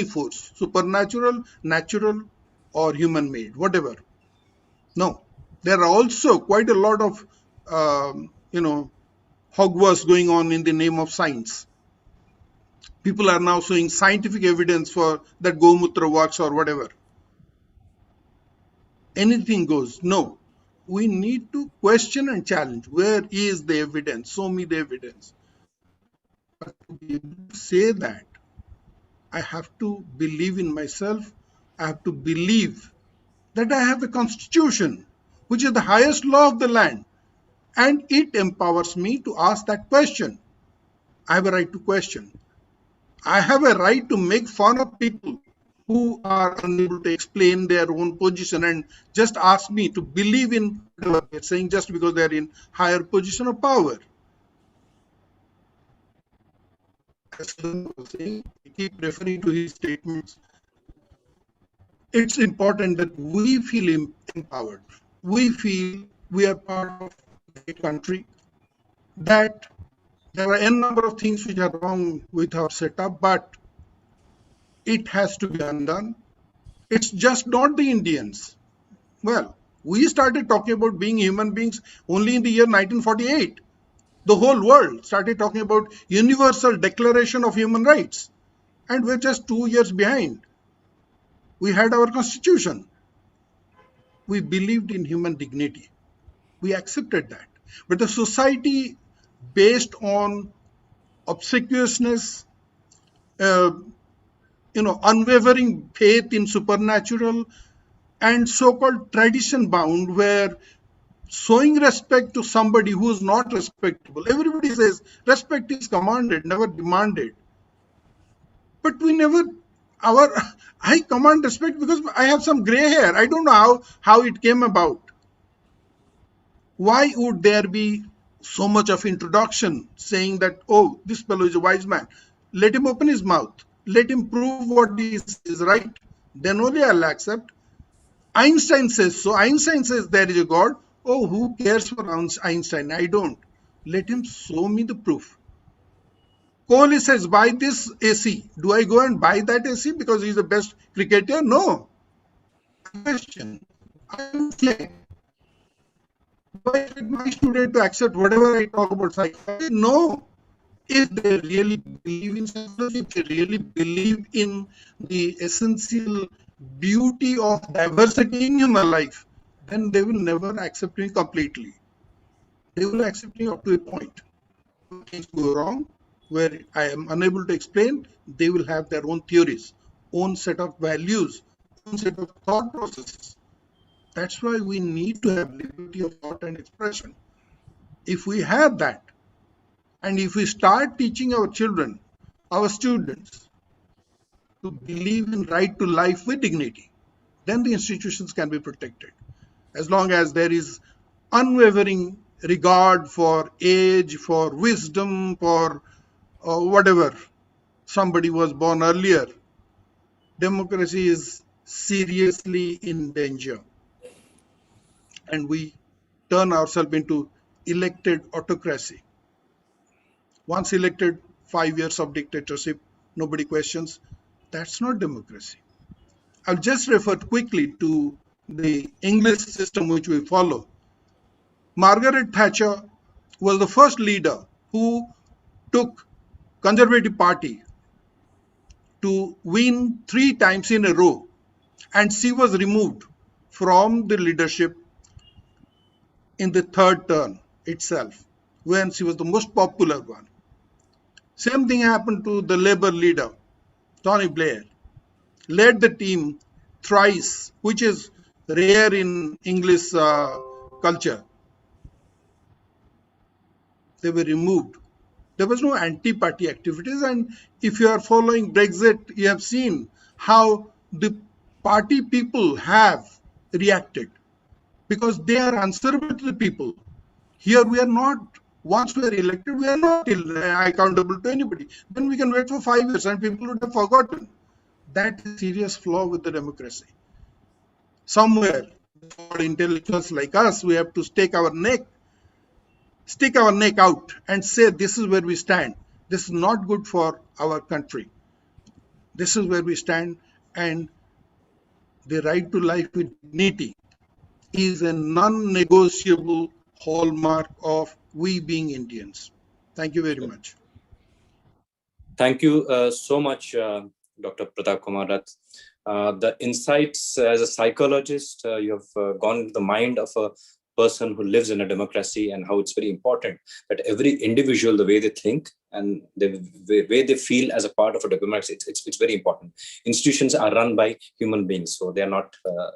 force, supernatural, natural, or human made, whatever. No. There are also quite a lot of hogwash going on in the name of science. People are now showing scientific evidence for that Gomutra works or whatever. Anything goes. No. We need to question and challenge. Where is the evidence? Show me the evidence. But to be able to say that, I have to believe in myself. I have to believe that I have a constitution, which is the highest law of the land. And it empowers me to ask that question. I have a right to question. I have a right to make fun of people who are unable to explain their own position and just ask me to believe in whatever they're saying just because they're in higher position of power. As Sudan was saying, I keep referring to his statements. it's important that we feel empowered. We feel we are part of a country, that there are n number of things which are wrong with our setup, but it has to be undone. It's just not the Indians. Well, we started talking about being human beings only in the year 1948. The whole world started talking about Universal Declaration of Human Rights, and we're just 2 years behind. We had our constitution. We believed in human dignity. We accepted that. But the society based on obsequiousness, unwavering faith in supernatural, and so-called tradition bound, where showing respect to somebody who is not respectable. Everybody says respect is commanded, never demanded. But we never, I command respect because I have some gray hair. I don't know how it came about. Why would there be so much of introduction saying that, oh, this fellow is a wise man? Let him open his mouth. Let him prove what he is right. Then only I'll accept. Einstein says so. Einstein says there is a God. Oh, who cares for Einstein? I don't. Let him show me the proof. Kohli says, buy this AC. Do I go and buy that AC because he's the best cricketer? No. Question. I will say, do I expect my student to accept whatever I talk about psychology? No. If they really believe in psychology, if they really believe in the essential beauty of diversity in human life, then they will never accept me completely. They will accept me up to a point. When things go wrong, where I am unable to explain, they will have their own theories, own set of values, own set of thought processes. That's why we need to have liberty of thought and expression. If we have that, and if we start teaching our children, our students, to believe in right to life with dignity, then the institutions can be protected. As long as there is unwavering regard for age, for wisdom, for whatever, somebody was born earlier, democracy is seriously in danger. And we turn ourselves into elected autocracy. Once elected, 5 years of dictatorship, nobody questions. That's not democracy. I'll just refer quickly to the English system which we follow. Margaret Thatcher was the first leader who took Conservative Party to win 3 times in a row, and she was removed from the leadership in the 3rd term itself, when she was the most popular one. Same thing happened to the Labour leader, Tony Blair. Led the team thrice, which is rare in English culture. They were removed. There was no anti-party activities, and if you are following Brexit, you have seen how the party people have reacted, because they are answerable to the people. Here we are not. Once we are elected, we are not accountable to anybody. Then we can wait for 5 years and people would have forgotten. That is a serious flaw with the democracy. Somewhere, for intellectuals like us, we have to stick our neck out and say, this is where we stand. This is not good for our country. This is where we stand, and the right to life with dignity is a non-negotiable hallmark of we being Indians. Thank you very much. Thank you so much, Dr. Pratap Kumar Rath. The insights as a psychologist, you have gone into the mind of a person who lives in a democracy, and how it's very important that every individual, the way they think and the way they feel as a part of a democracy, it's very important. Institutions are run by human beings, so they are not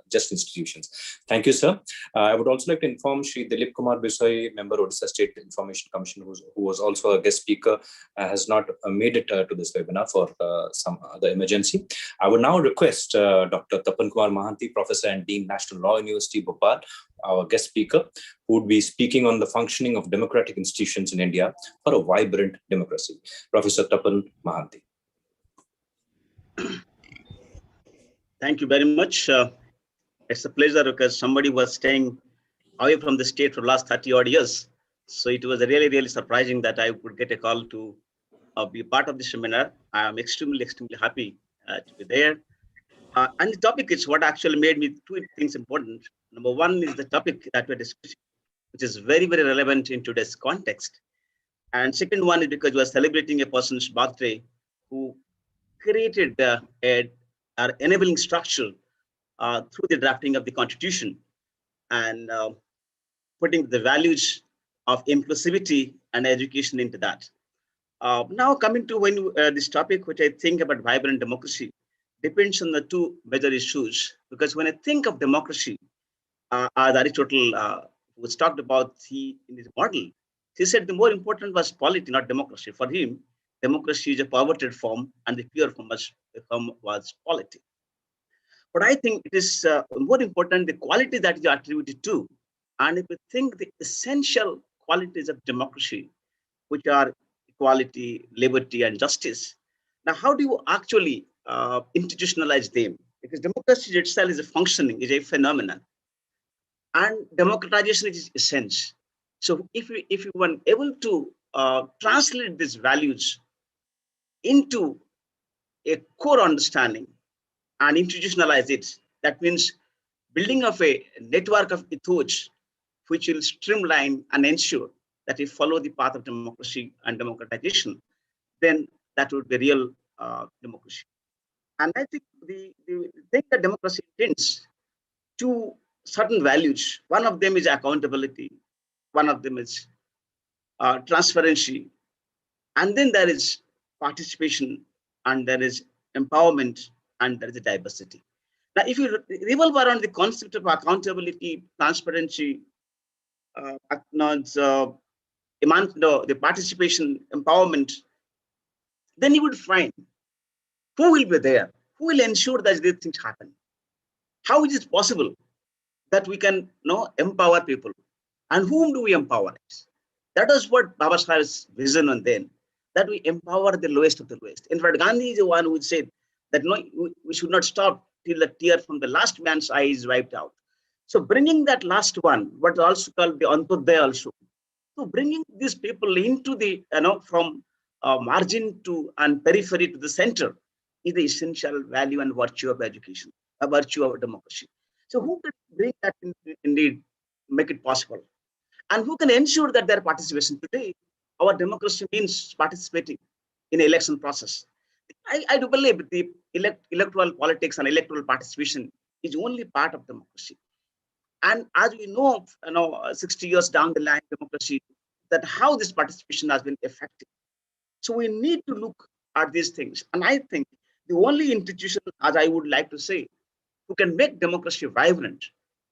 just institutions. Thank you, sir. I would also like to inform Shri Dilip Kumar Bisoi, member of Odisha State Information Commission, who was also a guest speaker, has not made it to this webinar for some other emergency. I would now request Dr. Tapan Kumar Mahanti, Professor and Dean, National Law University, Bhopal, our guest speaker, who would be speaking on the functioning of democratic institutions in India for a vibrant democracy. Professor Tapan Mahanti. Thank you very much. It's a pleasure because somebody was staying away from the state for the last 30 odd years. So it was really, really surprising that I would get a call to be part of this seminar. I am extremely, extremely happy to be there. And the topic is what actually made me two things important. Number one is the topic that we're discussing, which is very, very relevant in today's context. And second one is because we are celebrating a person's birthday who created our enabling structure through the drafting of the Constitution and putting the values of inclusivity and education into that. Now coming to this topic, which I think about vibrant democracy, depends on the two major issues. Because when I think of democracy, as Aristotle was talked about in his model, he said the more important was polity, not democracy. For him, democracy is a perverted form, and the pure form was polity. But I think it is more important the quality that you attributed to. And if we think the essential qualities of democracy, which are equality, liberty, and justice, now how do you actually institutionalize them? Because democracy itself is a functioning, is a phenomenon. And democratization is essence. So if you were able to translate these values into a core understanding and institutionalize it, that means building of a network of ethos which will streamline and ensure that we follow the path of democracy and democratization, then that would be real democracy. And I think the thing that democracy intends to certain values. One of them is accountability. One of them is transparency. And then there is participation, and there is empowerment, and there is diversity. Now, if you revolve around the concept of accountability, transparency, the participation, empowerment, then you would find who will be there, who will ensure that these things happen. How is it possible that we can empower people? And whom do we empower? That is what Baba Sahib's vision on then, that we empower the lowest of the lowest. In fact, Gandhi is the one who said that no, we should not stop till the tear from the last man's eye is wiped out. So bringing that last one, what is also called the Antodaya also. So bringing these people into the, from margin to and periphery to the center is the essential value and virtue of education, a virtue of democracy. So who can bring that indeed, make it possible? And who can ensure that their participation today? Our democracy means participating in the election process. I do believe the electoral politics and electoral participation is only part of democracy. And as we know, 60 years down the line, democracy, that how this participation has been effective. So we need to look at these things. And I think the only institution, as I would like to say, who can make democracy vibrant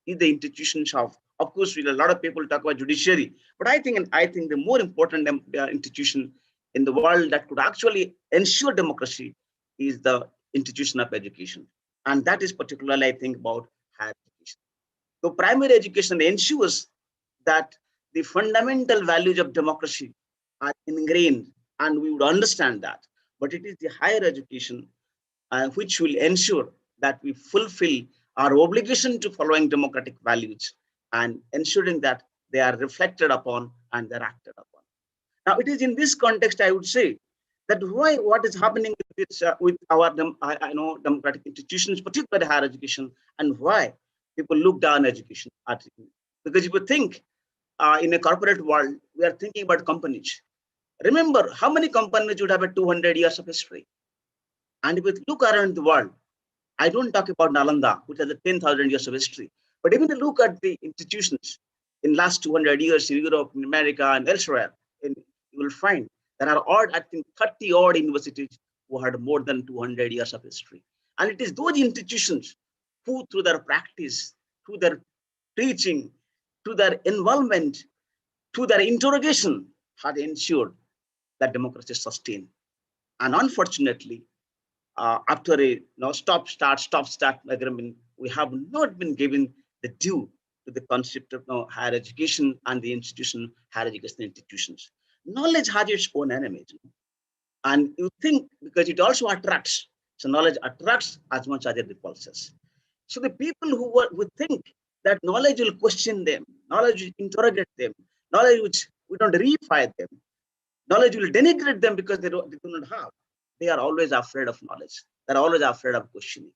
is the institutions of course, a lot of people talk about judiciary, but I think the more important institution in the world that could actually ensure democracy is the institution of education. And that is particularly, I think, about higher education. So primary education ensures that the fundamental values of democracy are ingrained, and we would understand that. But it is the higher education which will ensure that we fulfill our obligation to following democratic values and ensuring that they are reflected upon and they're acted upon. Now, it is in this context, I would say, that what is happening with our democratic institutions, particularly higher education, and why people look down education. Because if you think in a corporate world, we are thinking about companies. Remember, how many companies would have 200 years of history? And if you look around the world, I don't talk about Nalanda, which has 10,000 years of history. But even if you look at the institutions in last 200 years in Europe, in America, and elsewhere, you will find there are I think 30 odd universities who had more than 200 years of history. And it is those institutions who, through their practice, through their teaching, through their involvement, through their interrogation, had ensured that democracy is sustained. And unfortunately, after a stop-start agreement, we have not been given the due to the concept of higher education and the higher education institutions. Knowledge has its own enemies. And you think, because it also attracts So knowledge attracts as much as it repulses. So the people who think that knowledge will question them, knowledge will interrogate them, knowledge which we don't reify them, knowledge will denigrate them because they do not have. They are always afraid of knowledge. They're always afraid of questioning.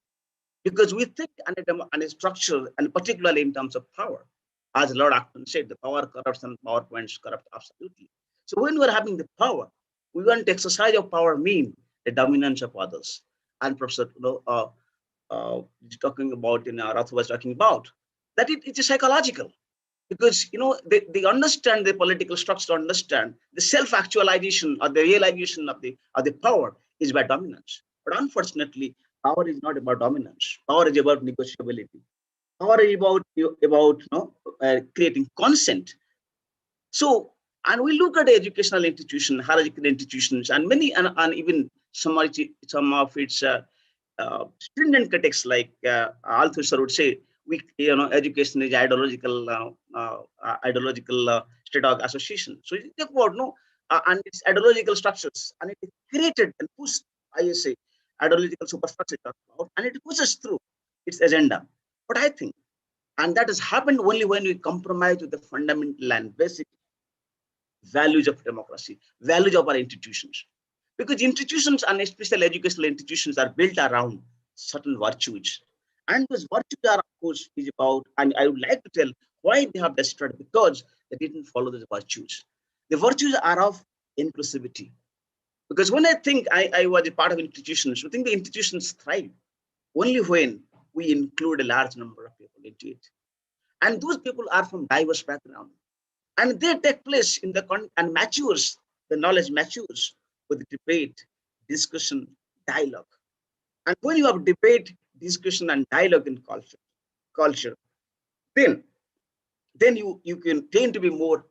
Because we think and a structure, and particularly in terms of power, as Lord Acton said, the power corrupts and power points corrupt absolutely. So when we're having the power, we want to exercise of power mean the dominance of others. And Professor talking about, Rathu was talking about, that it is psychological. Because they understand the political structure, understand the self-actualization or the realization of the power is by dominance. But unfortunately, power is not about dominance. Power is about negotiability. Power is about creating consent. So, and we look at educational institutions, hierarchical institutions, and many, and even some of its stringent critics like Althusser would say, education is ideological state of association. So you talk about and its ideological structures, and it is created and pushed, I say, ideological superstructure, and it pushes through its agenda. But I think, and that has happened only when we compromise with the fundamental and basic values of democracy, values of our institutions. Because institutions, and especially educational institutions, are built around certain virtues. And those virtues are, of course, is about, and I would like to tell why they have destroyed, because they didn't follow those virtues. The virtues are of inclusivity. Because when I think I was a part of institutions, I think the institutions thrive only when we include a large number of people into it. And those people are from diverse backgrounds. And they take place in and matures, the knowledge matures with debate, discussion, dialogue. And when you have debate, discussion, and dialogue in culture, then you can tend to be more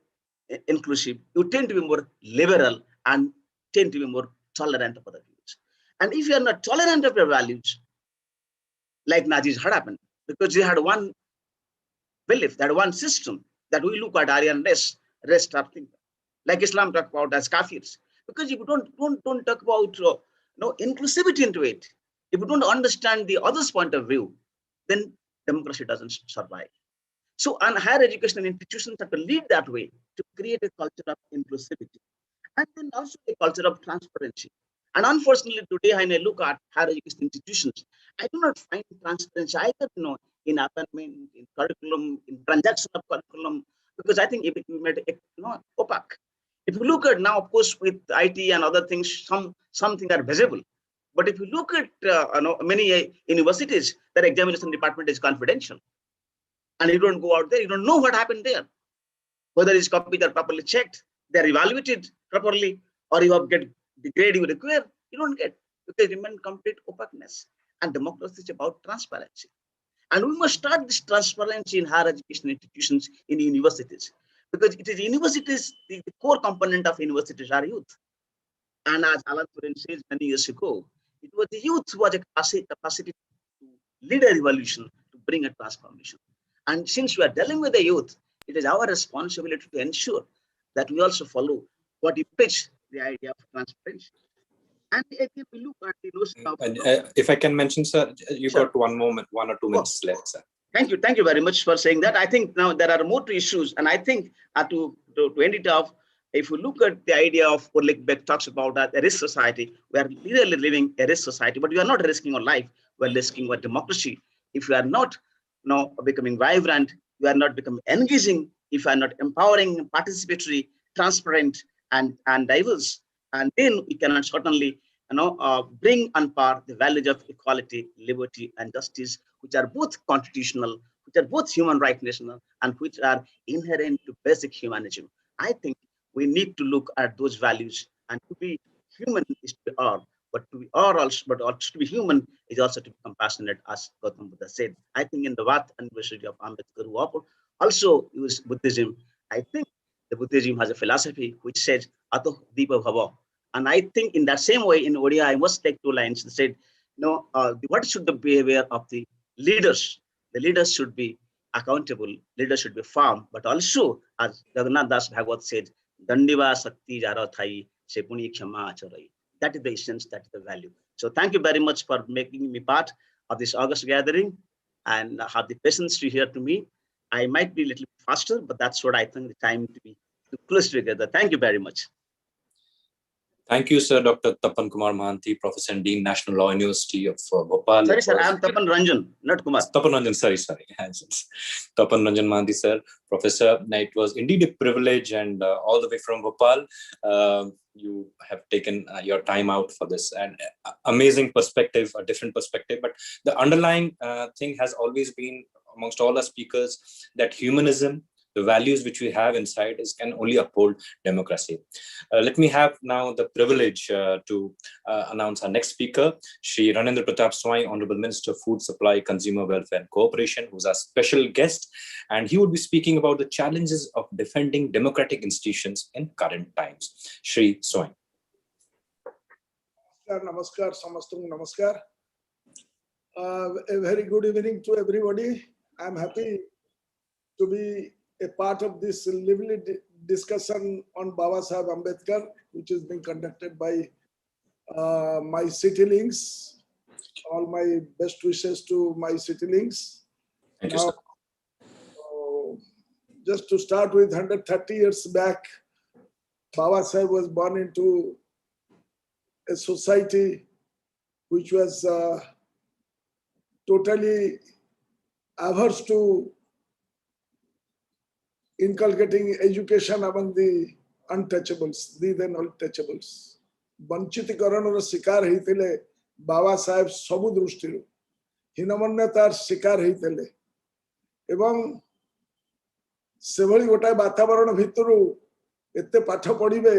inclusive, you tend to be more liberal, and tend to be more tolerant of other views. And if you are not tolerant of your values, like Nazis had happened, because they had one belief, that one system, that we look at Aryan rest are things, like Islam talk about as kafirs. Because if you don't talk about inclusivity into it, if you don't understand the other's point of view, then democracy doesn't survive. So, and higher educational institutions have to lead that way to create a culture of inclusivity, and then also a culture of transparency. And unfortunately, today, when I look at higher education institutions, I do not find transparency either, in appointment, in curriculum, in transaction of curriculum, because I think it made it opaque. If you look at now, of course, with IT and other things, some things are visible. But if you look at many universities, their examination department is confidential, and you don't go out there, you don't know what happened there, whether his copies are properly checked, they are evaluated properly, or you have get the grade you require, you don't get, because they remain complete opaqueness. And democracy is about transparency. And we must start this transparency in higher education institutions, in universities, because it is universities, the core component of universities are youth. And as Alan Turing says many years ago, it was the youth who had a capacity to lead a revolution, to bring a transformation. And since we are dealing with the youth, it is our responsibility to ensure that we also follow what you pitch, the idea of transparency. And if we look at the notion of... if I can mention, sir, you Sure. got 1 or 2 minutes left, sir. Thank you very much for saying that. I think now there are more issues, and I think to end it off, if you look at the idea of what Beck talks about a risk society, we are literally living a risk society, but we are not risking our life, we are risking our democracy. If we are not becoming vibrant, we are not becoming engaging, if we are not empowering, participatory, transparent, and diverse, and then we cannot certainly bring on par the values of equality, liberty, and justice, which are both constitutional, which are both human rights national, and which are inherent to basic humanism. I think we need to look at those values, and to be human is to be all, but to be all also, but also to be human is also to be compassionate, as Gautam Buddha said. I think in the Vath University of Ambedkar, who also use Buddhism, I think the Buddhism has a philosophy which says Ato Deepa Bhava. And I think in that same way in Odia, I must take 2 lines and said, what should the behavior of the leaders? The leaders should be accountable, leaders should be firm, but also, as Jagannath Das Bhagwat said, Dandiva Sakti Jara Thai, Sepuni Kshama Acharai. That is the essence, that is the value. So thank you very much for making me part of this August gathering and have the patience to hear to me. I might be a little faster, but that's what I think the time to be too close together. Thank you very much. Thank you, sir, Dr. Tapan Kumar Mahanti, Professor and Dean, National Law University of Bhopal. Sorry, sir, I am Tapan Ranjan, not Kumar. Tapan Ranjan, sorry. Tapan Ranjan Mahanti, sir, Professor. It was indeed a privilege, and all the way from Bhopal, you have taken your time out for this. And amazing perspective, a different perspective. But the underlying thing has always been amongst all our speakers that humanism, the values which we have inside, can only uphold democracy. Let me have now the privilege to announce our next speaker, Shri Ranendra Pratap Swai, Honorable Minister of Food Supply, Consumer Welfare and Cooperation, who's our special guest, and he would be speaking about the challenges of defending democratic institutions in current times. Shri Swai. Namaskar, Samastung Namaskar. A very good evening to everybody. I'm happy to be a part of this lively discussion on Baba Saheb Ambedkar, which is being conducted by my citylings. All my best wishes to my citylings. Thank you, sir. Just to start with, 130 years back, Baba Saheb was born into a society which was totally averse to inculcating education among the untouchables, the then untouchables. Banchitikaranର ଶିକାର ହେଇଥିଲେ ବାବା ସାହେବ ସବୁ ଦୃଷ୍ଟିରୁ ହୀନମନ୍ୟତାର ଶିକାର ହେଇଥିଲେ ଏବଂ ସେଭଳି ଗୋଟାଏ ବାତାବରଣ ଭିତରୁ ଏତେ ପାଠ ପଢିବେ,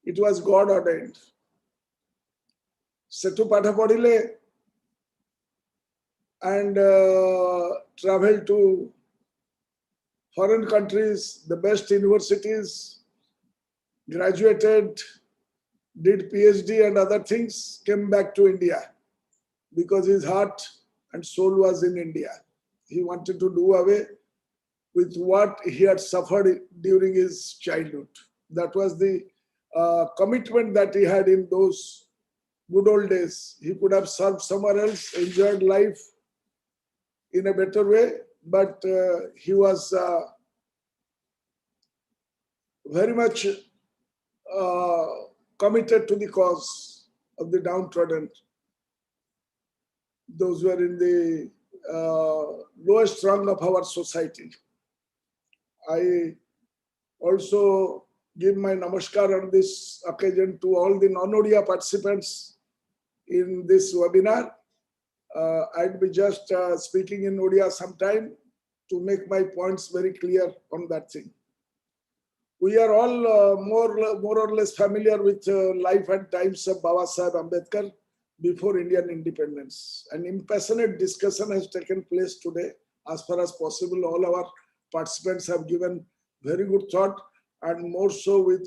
it was God ordained. ସେଠୁ ପାଠ ପଢିଲେ and traveled to foreign countries, the best universities, graduated, did PhD and other things, came back to India because his heart and soul was in India. He wanted to do away with what he had suffered during his childhood. That was the commitment that he had in those good old days. He could have served somewhere else, enjoyed life in a better way, but he was very much committed to the cause of the downtrodden, those who are in the lowest rung of our society. I also give my namaskar on this occasion to all the non-Odia participants in this webinar. I'd be just speaking in Odia sometime to make my points very clear on that thing. We are all more or less familiar with life and times of Baba Saheb Ambedkar before Indian independence. An impassionate discussion has taken place today. As far as possible, all our participants have given very good thought, and more so with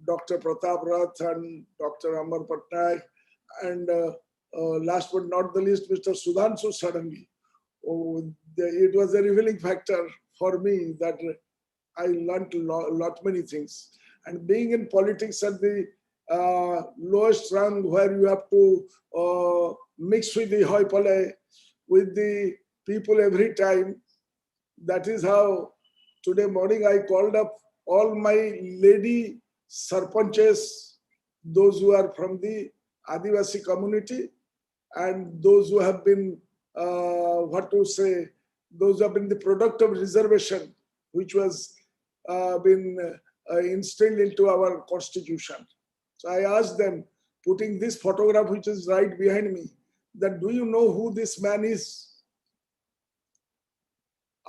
Dr. Pratap Rath and Dr. Amar Patnaik, and last but not the least, Mr. Sudhanshu Sarangi. It was a revealing factor for me that I learned a lot many things. And being in politics at the lowest rung, where you have to mix with the hoi polloi, with the people every time, that is how today morning I called up all my lady sarpanches, those who are from the Adivasi community, and those who have been, those who have been the product of reservation, which was been instilled into our constitution. So I asked them, putting this photograph which is right behind me, that do you know who this man is?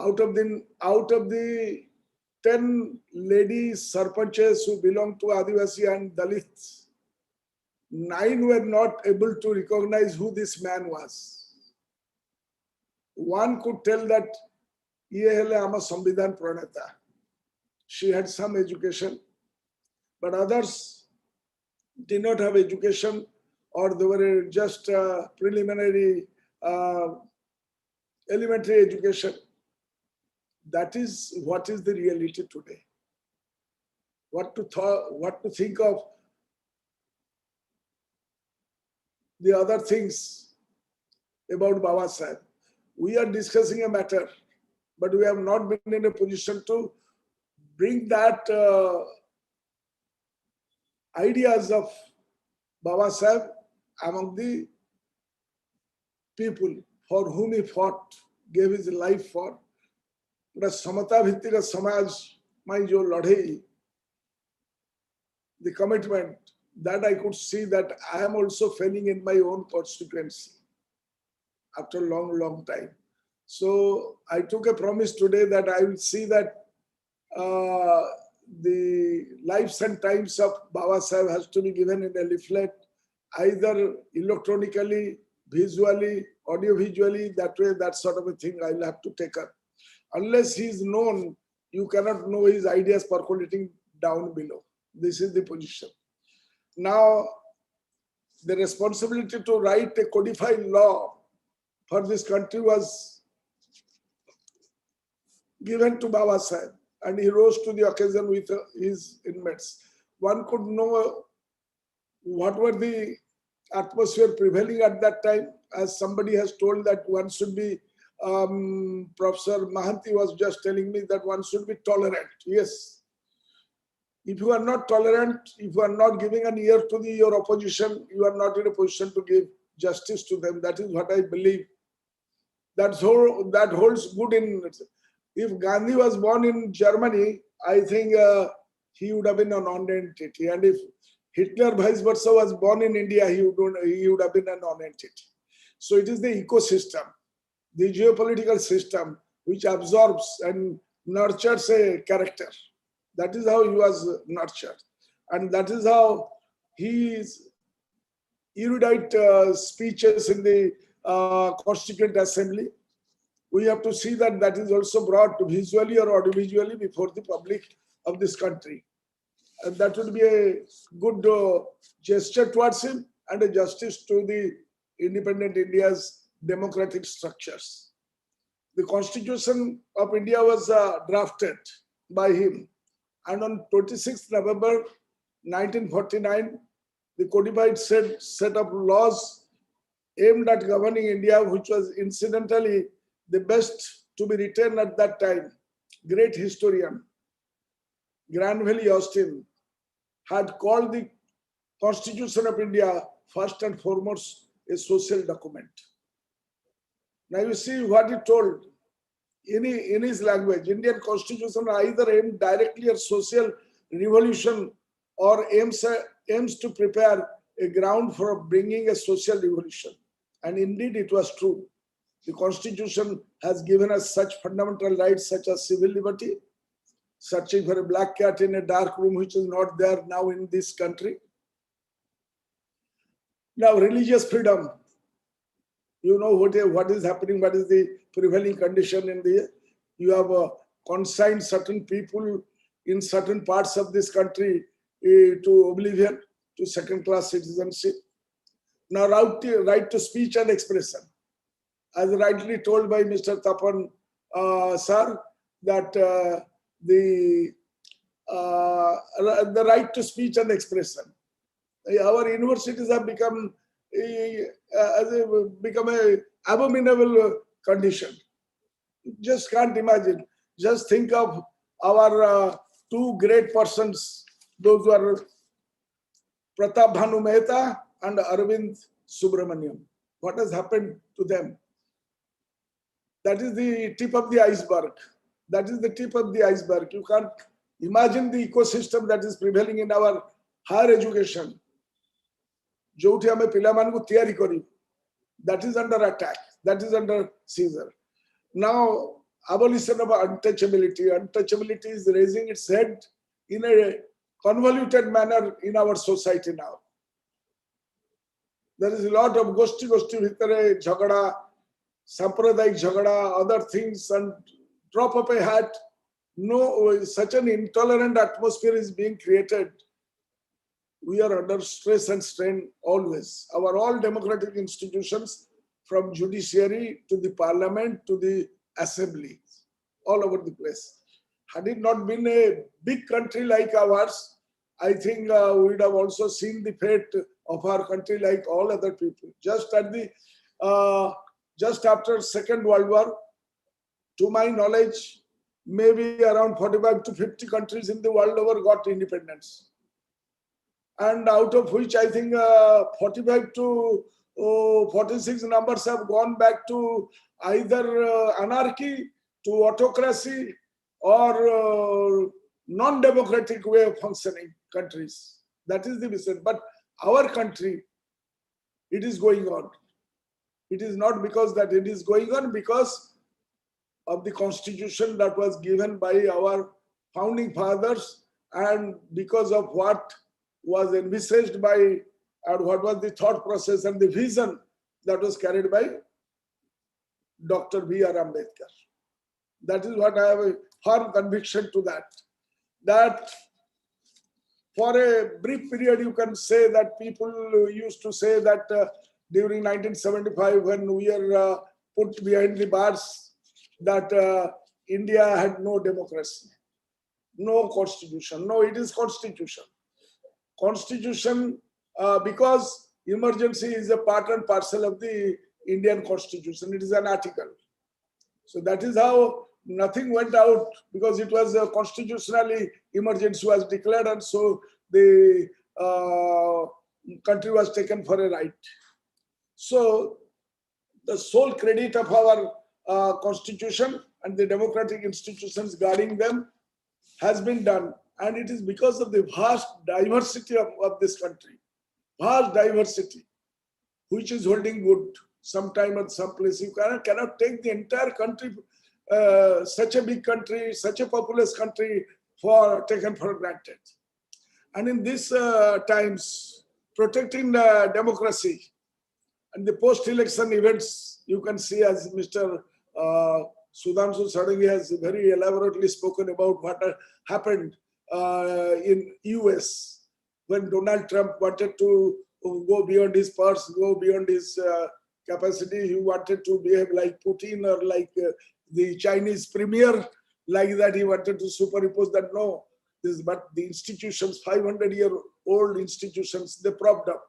Out of the 10 ladies sarpanches who belong to Adivasi and Dalits, 9 were not able to recognize who this man was. One could tell that ye hele ama Sambidhan Praneta. She had some education, but others did not have education, or they were just preliminary elementary education. That is what is the reality today. What to think of the other things about Baba Sahib. We are discussing a matter, but we have not been in a position to bring that ideas of Baba Sahib among the people for whom he fought, gave his life for. Samata Bhittika Samaj, my jo ladhei, the commitment that I could see that I am also failing in my own constituency after a long, long time. So I took a promise today that I will see that the lives and times of Baba Sahib has to be given in a leaflet, either electronically, visually, audio-visually, that way, that sort of a thing I will have to take up. Unless he is known, you cannot know his ideas percolating down below. This is the position. Now, the responsibility to write a codified law for this country was given to Baba Sahib, and he rose to the occasion with his inmates. One could know what were the atmosphere prevailing at that time. As somebody has told that one should be, Professor Mahanti was just telling me that one should be tolerant. Yes. If you are not tolerant, if you are not giving an ear to your opposition, you are not in a position to give justice to them. That is what I believe. That holds good in. If Gandhi was born in Germany, I think he would have been a non-entity. And if Hitler, vice versa, was born in India, he would have been a non-entity. So it is the ecosystem, the geopolitical system, which absorbs and nurtures a character. That is how he was nurtured. And that is how his erudite speeches in the Constituent Assembly, we have to see that that is also brought visually or audiovisually before the public of this country. And that would be a good gesture towards him and a justice to the independent India's democratic structures. The Constitution of India was drafted by him. And on 26th November 1949, the codified set of laws aimed at governing India, which was incidentally the best to be written at that time, great historian, Granville Austin, had called the Constitution of India first and foremost a social document. Now you see what he told in his language. Indian Constitution either aimed directly at social revolution or aims to prepare a ground for bringing a social revolution. And indeed it was true. The Constitution has given us such fundamental rights such as civil liberty, searching for a black cat in a dark room, which is not there now in this country. Now, religious freedom. You know what is happening, what is the prevailing condition in the, you have consigned certain people in certain parts of this country to oblivion, to second-class citizenship. Now, right to speech and expression. As rightly told by Mr. Tapan sir, that the right to speech and expression. Our universities have become a abominable condition. You just can't imagine. Just think of our two great persons, those who are Pratap Bhanu Mehta and Arvind Subramaniam. What has happened to them? That is the tip of the iceberg. That is the tip of the iceberg. You can't imagine the ecosystem that is prevailing in our higher education. That is under attack. That is under seizure. Now, abolition of untouchability. Untouchability is raising its head in a convoluted manner in our society now. There is a lot of goshti bhitare jhagada, sampradayik jhagada, other things, and drop of a hat. No, such an intolerant atmosphere is being created. We are under stress and strain always. Our all democratic institutions, from judiciary to the parliament to the assembly, all over the place. Had it not been a big country like ours, I think we would have also seen the fate of our country like all other people. Just after Second World War, to my knowledge, maybe around 45 to 50 countries in the world over got independence. And out of which I think 45 to 46 numbers have gone back to either anarchy, to autocracy, or non-democratic way of functioning countries. That is the reason. But our country, it is going on. It is not because that it is going on, because of the constitution that was given by our founding fathers, and because of what was envisaged by, and what was the thought process and the vision that was carried by Dr. B.R. Ambedkar. That is what I have a firm conviction to that. That for a brief period, you can say that people used to say that during 1975, when we were put behind the bars, that India had no democracy, no constitution. No, it is constitution. Constitution, because emergency is a part and parcel of the Indian constitution. It is an article. So that is how nothing went out, because it was constitutionally emergency was declared, and so the country was taken for a ride. So the sole credit of our constitution and the democratic institutions guarding them has been done. And it is because of the vast diversity of this country, vast diversity, which is holding good. Sometime at some place, you cannot take the entire country, such a big country, such a populous country, taken for granted. And in these times, protecting the democracy and the post-election events, you can see, as Mr. Sudhanshu Sadangi has very elaborately spoken about what happened in US when Donald Trump wanted to go beyond his purse, go beyond his capacity. He wanted to behave like Putin or like the Chinese premier, like that. He wanted to superimpose that. No, but the institutions, 500-year-old institutions, they propped up.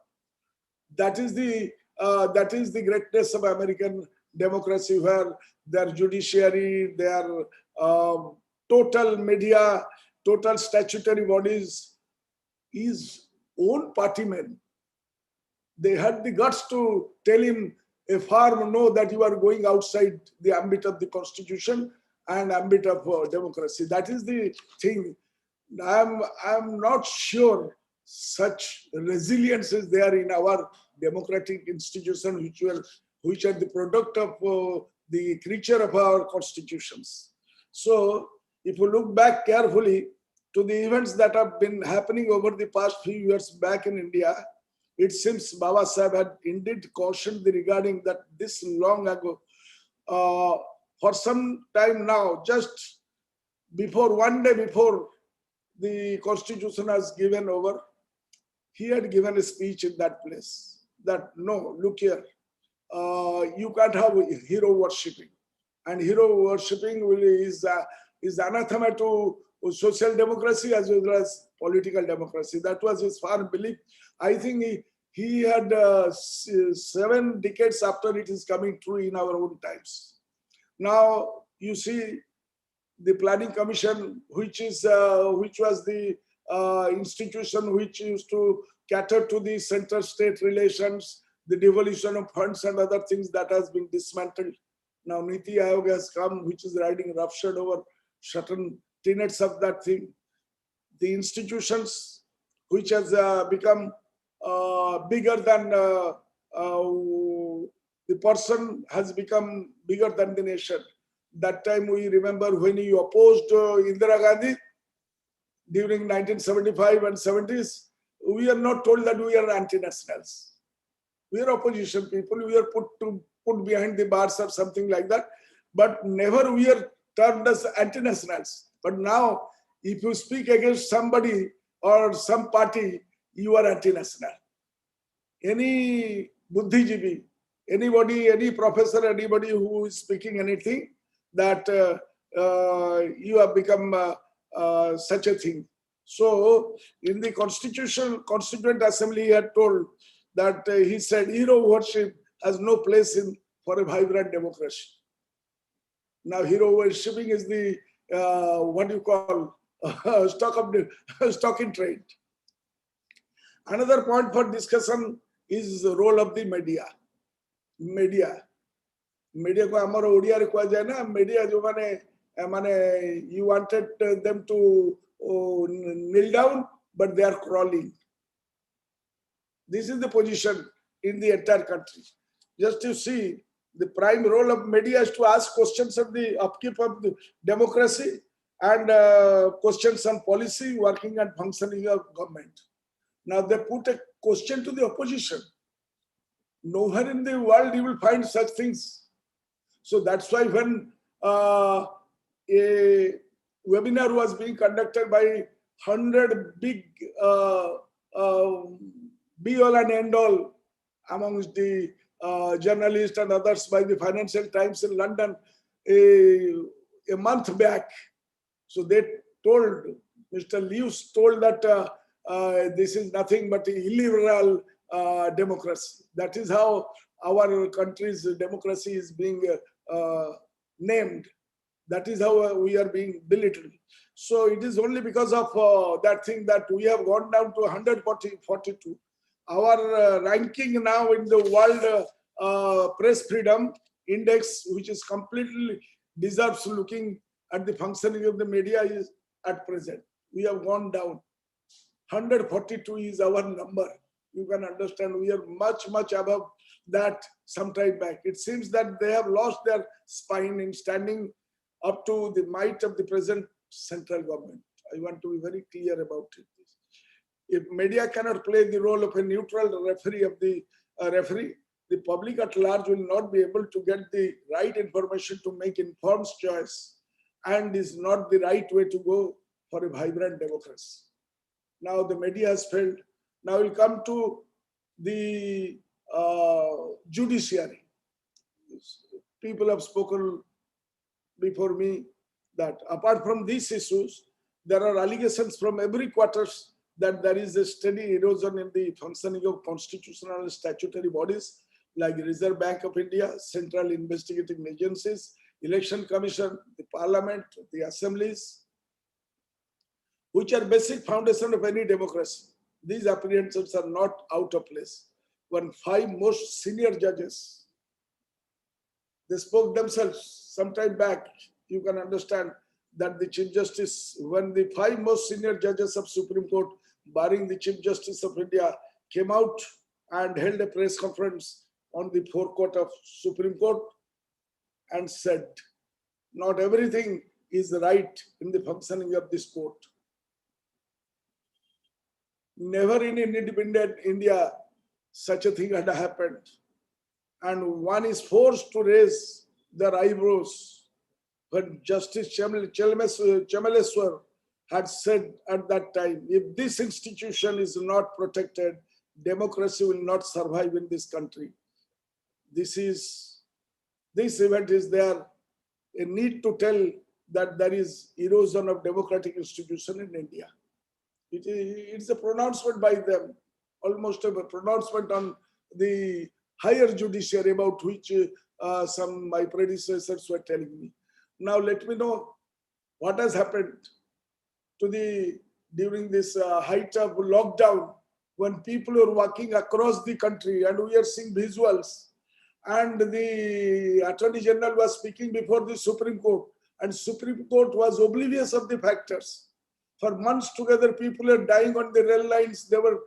That is the greatness of American democracy, where their judiciary, their total media, total statutory bodies is own party men. They had the guts to tell him, a farm, no, that you are going outside the ambit of the constitution and ambit of democracy. That is the thing. I'm not sure such resilience is there in our democratic institution, which are the product of the creature of our constitutions. So if you look back carefully to the events that have been happening over the past few years back in India, it seems Baba Sahib had indeed cautioned regarding that this long ago. For some time now, just before, one day before the constitution was given over, he had given a speech in that place that, no, look here, you can't have hero worshipping. And hero worshipping is anathema to social democracy as well as political democracy. That was his firm belief. I think he had 7 decades after it is coming true in our own times. Now you see the Planning Commission, which was the institution which used to cater to the center-state relations, the devolution of funds and other things, that has been dismantled. Now Niti Aayog has come, which is riding roughshod over certain tenets of that thing. The institutions which has become bigger than the person has become bigger than the nation. That time we remember when he opposed Indira Gandhi during 1975 and 70s, we are not told that we are anti-nationals. We are opposition people. We are put behind the bars or something like that. But never we are termed as anti-nationals. But now, if you speak against somebody or some party, you are anti-national. Any buddhijivi, anybody, any professor, anybody who is speaking anything, that you have become such a thing. So in the Constituent Assembly, he had told that he said hero worship has no place for a vibrant democracy. Now hero worshipping is the what you call stock in trade. Another point for discussion is the role of the media. Media को हमारा ओडिया रे कहा जाए ना, media जो माने you wanted them to kneel down, but they are crawling. This is the position in the entire country. Just to see, the prime role of media is to ask questions of the upkeep of the democracy and questions on policy, working and functioning of government. Now they put a question to the opposition. Nowhere in the world you will find such things. So that's why when a webinar was being conducted by 100 big be-all and end-all amongst the journalists and others by the Financial Times in London a month back. So they told, Mr. Lewis told that this is nothing but illiberal democracy. That is how our country's democracy is being named. That is how we are being belittled. So it is only because of that thing that we have gone down to 142. Our ranking now in the World Press Freedom Index, which is completely deserves looking at the functioning of the media, is at present. We have gone down. 142 is our number. You can understand we are much, much above that some time back. It seems that they have lost their spine in standing up to the might of the present central government. I want to be very clear about it. If media cannot play the role of a neutral referee of the the public at large will not be able to get the right information to make informed choice, and is not the right way to go for a vibrant democracy. Now the media has failed. Now we'll come to the judiciary. People have spoken before me that apart from these issues, there are allegations from every quarters that there is a steady erosion in the functioning of constitutional and statutory bodies like Reserve Bank of India, Central Investigating Agencies, Election Commission, the Parliament, the assemblies, which are basic foundation of any democracy. These apprehensions are not out of place. When 5 most senior judges, they spoke themselves some time back, you can understand that the Chief Justice, when the 5 most senior judges of Supreme Court, barring the Chief Justice of India, came out and held a press conference on the forecourt of Supreme Court and said, not everything is right in the functioning of this court. Never in independent India such a thing had happened. And one is forced to raise their eyebrows when Justice Chamaleswar had said at that time, if this institution is not protected, democracy will not survive in this country. This event is there, a need to tell that there is erosion of democratic institution in India. It's a pronouncement by them, almost a pronouncement on the higher judiciary about which some my predecessors were telling me. Now let me know what has happened to during this height of lockdown, when people are walking across the country and we are seeing visuals, and the Attorney General was speaking before the Supreme Court, and Supreme Court was oblivious of the factors. For months together, people are dying on the rail lines. They were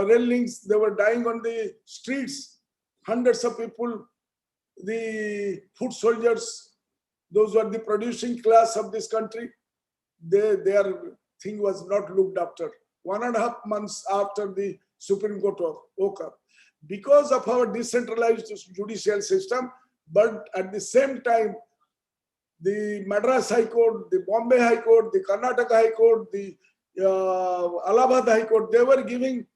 rail links. They were dying on the streets. Hundreds of people, the foot soldiers, those were the producing class of this country. Their thing was not looked after. 1.5 months after the Supreme Court woke up, because of our decentralized judicial system, but at the same time, the Madras High Court, the Bombay High Court, the Karnataka High Court, the Allahabad High Court, they were giving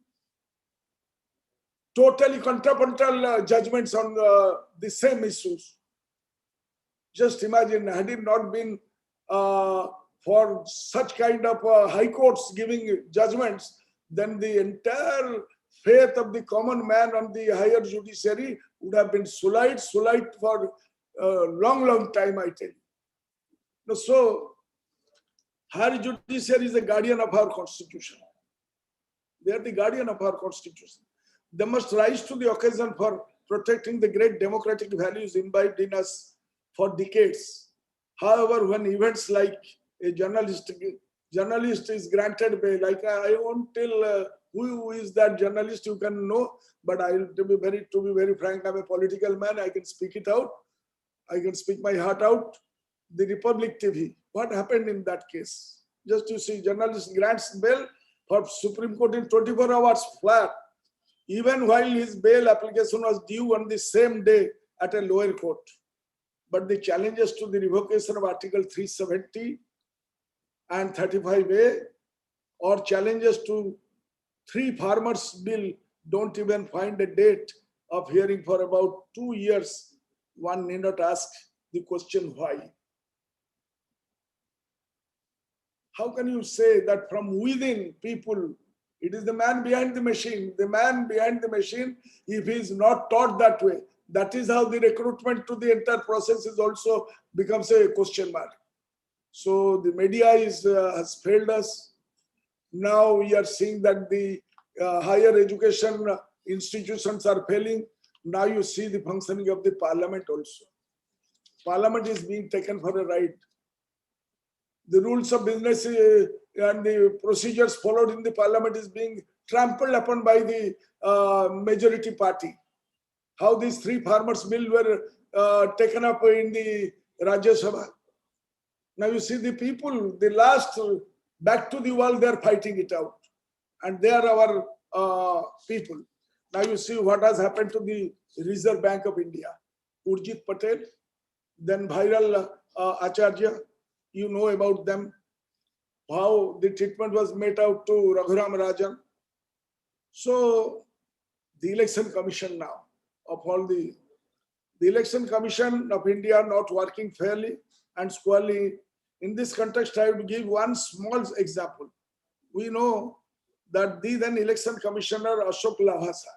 totally contrapuntal judgments on the same issues. Just imagine, had it not been for such kind of high courts giving judgments, then the entire faith of the common man on the higher judiciary would have been sullied for a long time, I tell you. So, higher judiciary is the guardian of our constitution. They are the guardian of our constitution. They must rise to the occasion for protecting the great democratic values imbibed in us for decades. However, when events like a journalist is granted bail, like I won't tell who is that journalist, you can know, but to be very frank, I'm a political man, I can speak it out. I can speak my heart out. The Republic TV, what happened in that case? Just you see, journalist grants bail for Supreme Court in 24 hours flat, even while his bail application was due on the same day at a lower court. But the challenges to the revocation of Article 370 and 35A or challenges to 3 farmers bill don't even find a date of hearing for about 2 years. One need not ask the question why. How can you say that from within people, it is the man behind the machine, if he is not taught that way, that is how the recruitment to the entire process is also becomes a question mark. So the media has failed us. Now we are seeing that the higher education institutions are failing. Now you see the functioning of the parliament also. Parliament is being taken for a ride. The rules of business and the procedures followed in the parliament is being trampled upon by the majority party. How these 3 farmers bill were taken up in the Rajya Sabha. Now you see the people, the last back to the wall, they are fighting it out. And they are our people. Now you see what has happened to the Reserve Bank of India. Urjit Patel, then Viral Acharya, you know about them, how the treatment was made out to Raghuram Rajan. So the election commission now, of all the election commission of India not working fairly and squarely. In this context, I would give one small example. We know that the then election commissioner Ashok Lavasa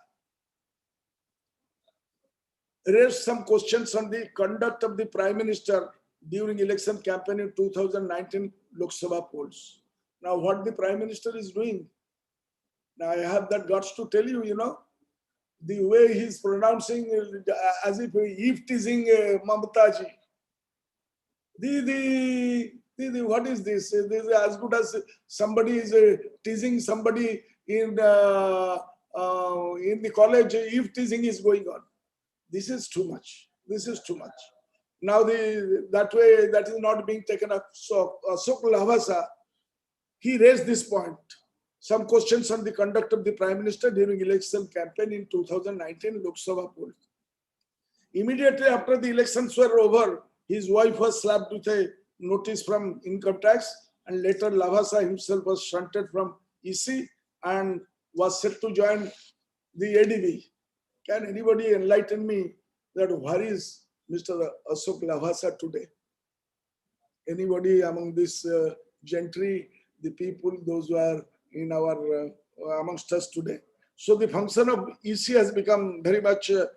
raised some questions on the conduct of the Prime Minister during election campaign in 2019 Lok Sabha polls. Now what the Prime Minister is doing, now I have that guts to tell you, the way he's pronouncing as if he's teasing Mamata ji. What is this? This is as good as somebody is teasing somebody in the college. If teasing is going on, this is too much. This is too much. Now that way that is not being taken up. So Ashok Lavasa, he raised this point. Some questions on the conduct of the Prime Minister during election campaign in 2019 Lok Sabha polls. Immediately after the elections were over, his wife was slapped with a notice from income tax, and later Lavasa himself was shunted from EC and was set to join the ADB. Can anybody enlighten me that where is Mr. Ashok Lavasa today? Anybody among this gentry, the people, those who are in our amongst us today? So the function of EC has become very much a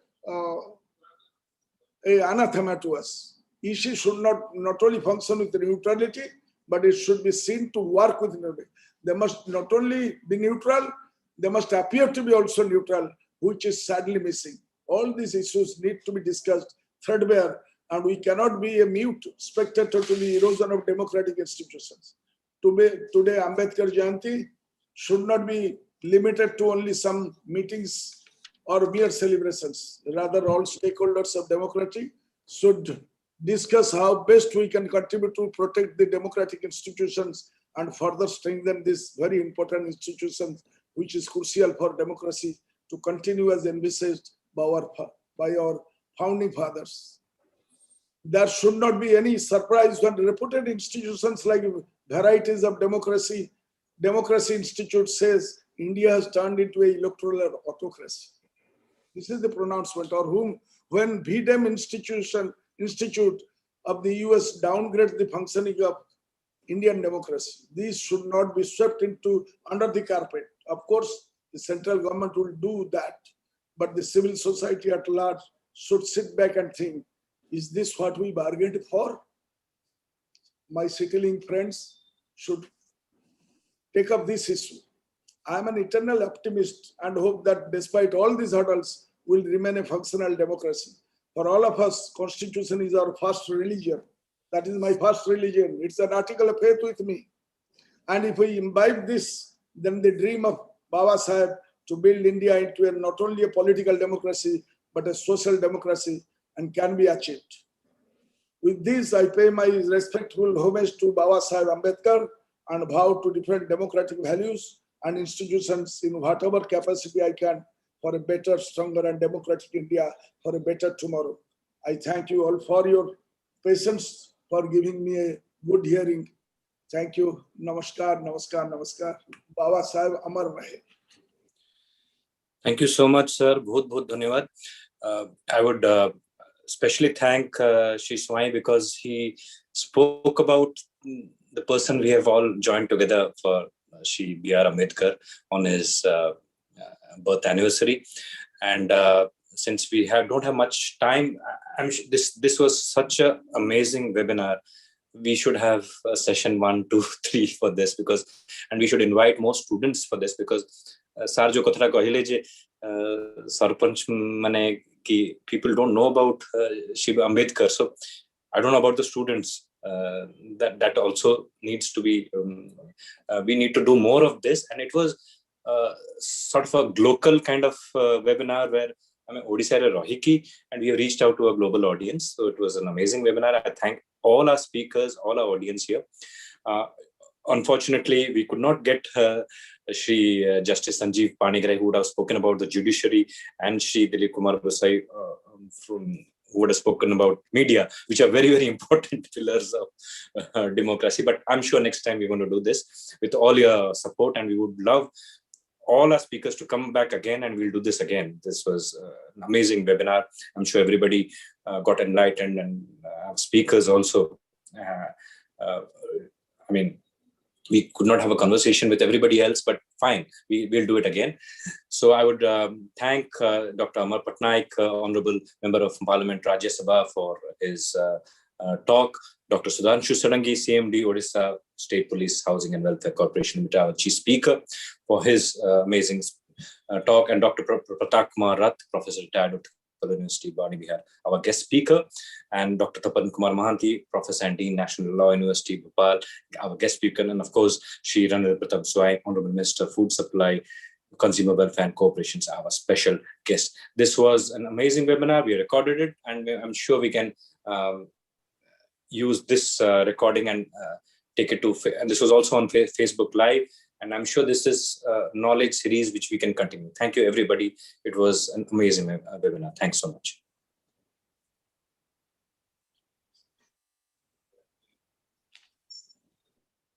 anathema to us. EC should not only function with neutrality, but it should be seen to work with neutrality. They must not only be neutral, they must appear to be also neutral, which is sadly missing. All these issues need to be discussed threadbare, and we cannot be a mute spectator to the erosion of democratic institutions. Today, Ambedkar Jayanti should not be limited to only some meetings or mere celebrations. Rather, all stakeholders of democracy should discuss how best we can contribute to protect the democratic institutions and further strengthen these very important institutions, which is crucial for democracy to continue as envisaged by our founding fathers. There should not be any surprise when reputed institutions like Varieties of Democracy Institute says India has turned into an electoral autocracy. This is the pronouncement. Or when VDEM Institute of the US downgrades the functioning of Indian democracy. These should not be swept into under the carpet. Of course, the central government will do that, but the civil society at large should sit back and think, is this what we bargained for? My settling friends should take up this issue. I am an eternal optimist and hope that despite all these hurdles, we'll remain a functional democracy. For all of us, Constitution is our first religion. That is my first religion. It's an article of faith with me. And if we imbibe this, then the dream of Baba Saheb to build India into not only a political democracy, but a social democracy and can be achieved. With this, I pay my respectful homage to Baba Saheb Ambedkar and vow to defend democratic values and institutions in whatever capacity I can for a better, stronger and democratic India, for a better tomorrow. I thank you all for your patience, for giving me a good hearing. Thank you. Namaskar, namaskar, namaskar. Baba Saheb Amar Rahe. Thank you so much, sir. Bahut bahut dhanyawad. I would especially thank Shri Swai because he spoke about the person we have all joined together for Shri B.R. Ambedkar on his birth anniversary. And since we don't have much time, this was such an amazing webinar. We should have a session 1, 2, 3 for this and we should invite more students for this because Sar jo kotha kahile je sarpanch mane ki people don't know about Shri Ambedkar. So I don't know about the students. That also needs to be. We need to do more of this, and it was sort of a local kind of webinar where Odisha Rohiki, and we have reached out to a global audience. So it was an amazing webinar. I thank all our speakers, all our audience here. Unfortunately, we could not get Shri Justice Sanjeev Panigrahi, who would have spoken about the judiciary, and Shri Dilip Kumar Basai who would have spoken about media, which are very, very important pillars of democracy. But I'm sure next time we're going to do this with all your support, and we would love all our speakers to come back again, and we'll do this again. This was an amazing webinar. I'm sure everybody got enlightened, and speakers also. We could not have a conversation with everybody else, but fine, we'll do it again. So I would thank Dr. Amar Patnaik, Honorable Member of Parliament, Rajya Sabha, for his talk. Dr. Sudhanshu Sarangi, CMD, Odisha State Police Housing and Welfare Corporation, our Chief Speaker, for his amazing talk. And Dr. Pratak Kumar Rath, Professor retired of University, Bani Bihar, our guest speaker, and Dr. Tapan Kumar Mahanti, Professor and Dean, National Law University, Bhopal, our guest speaker, and of course, Shri Ranil Pratap Swai, Honorable Minister, Food Supply, Consumer Welfare and Corporations, our special guest. This was an amazing webinar. We recorded it, and I'm sure we can use this recording and take it to, and this was also on Facebook Live. And I'm sure this is a knowledge series which we can continue. Thank you, everybody. It was an amazing webinar. Thanks so much.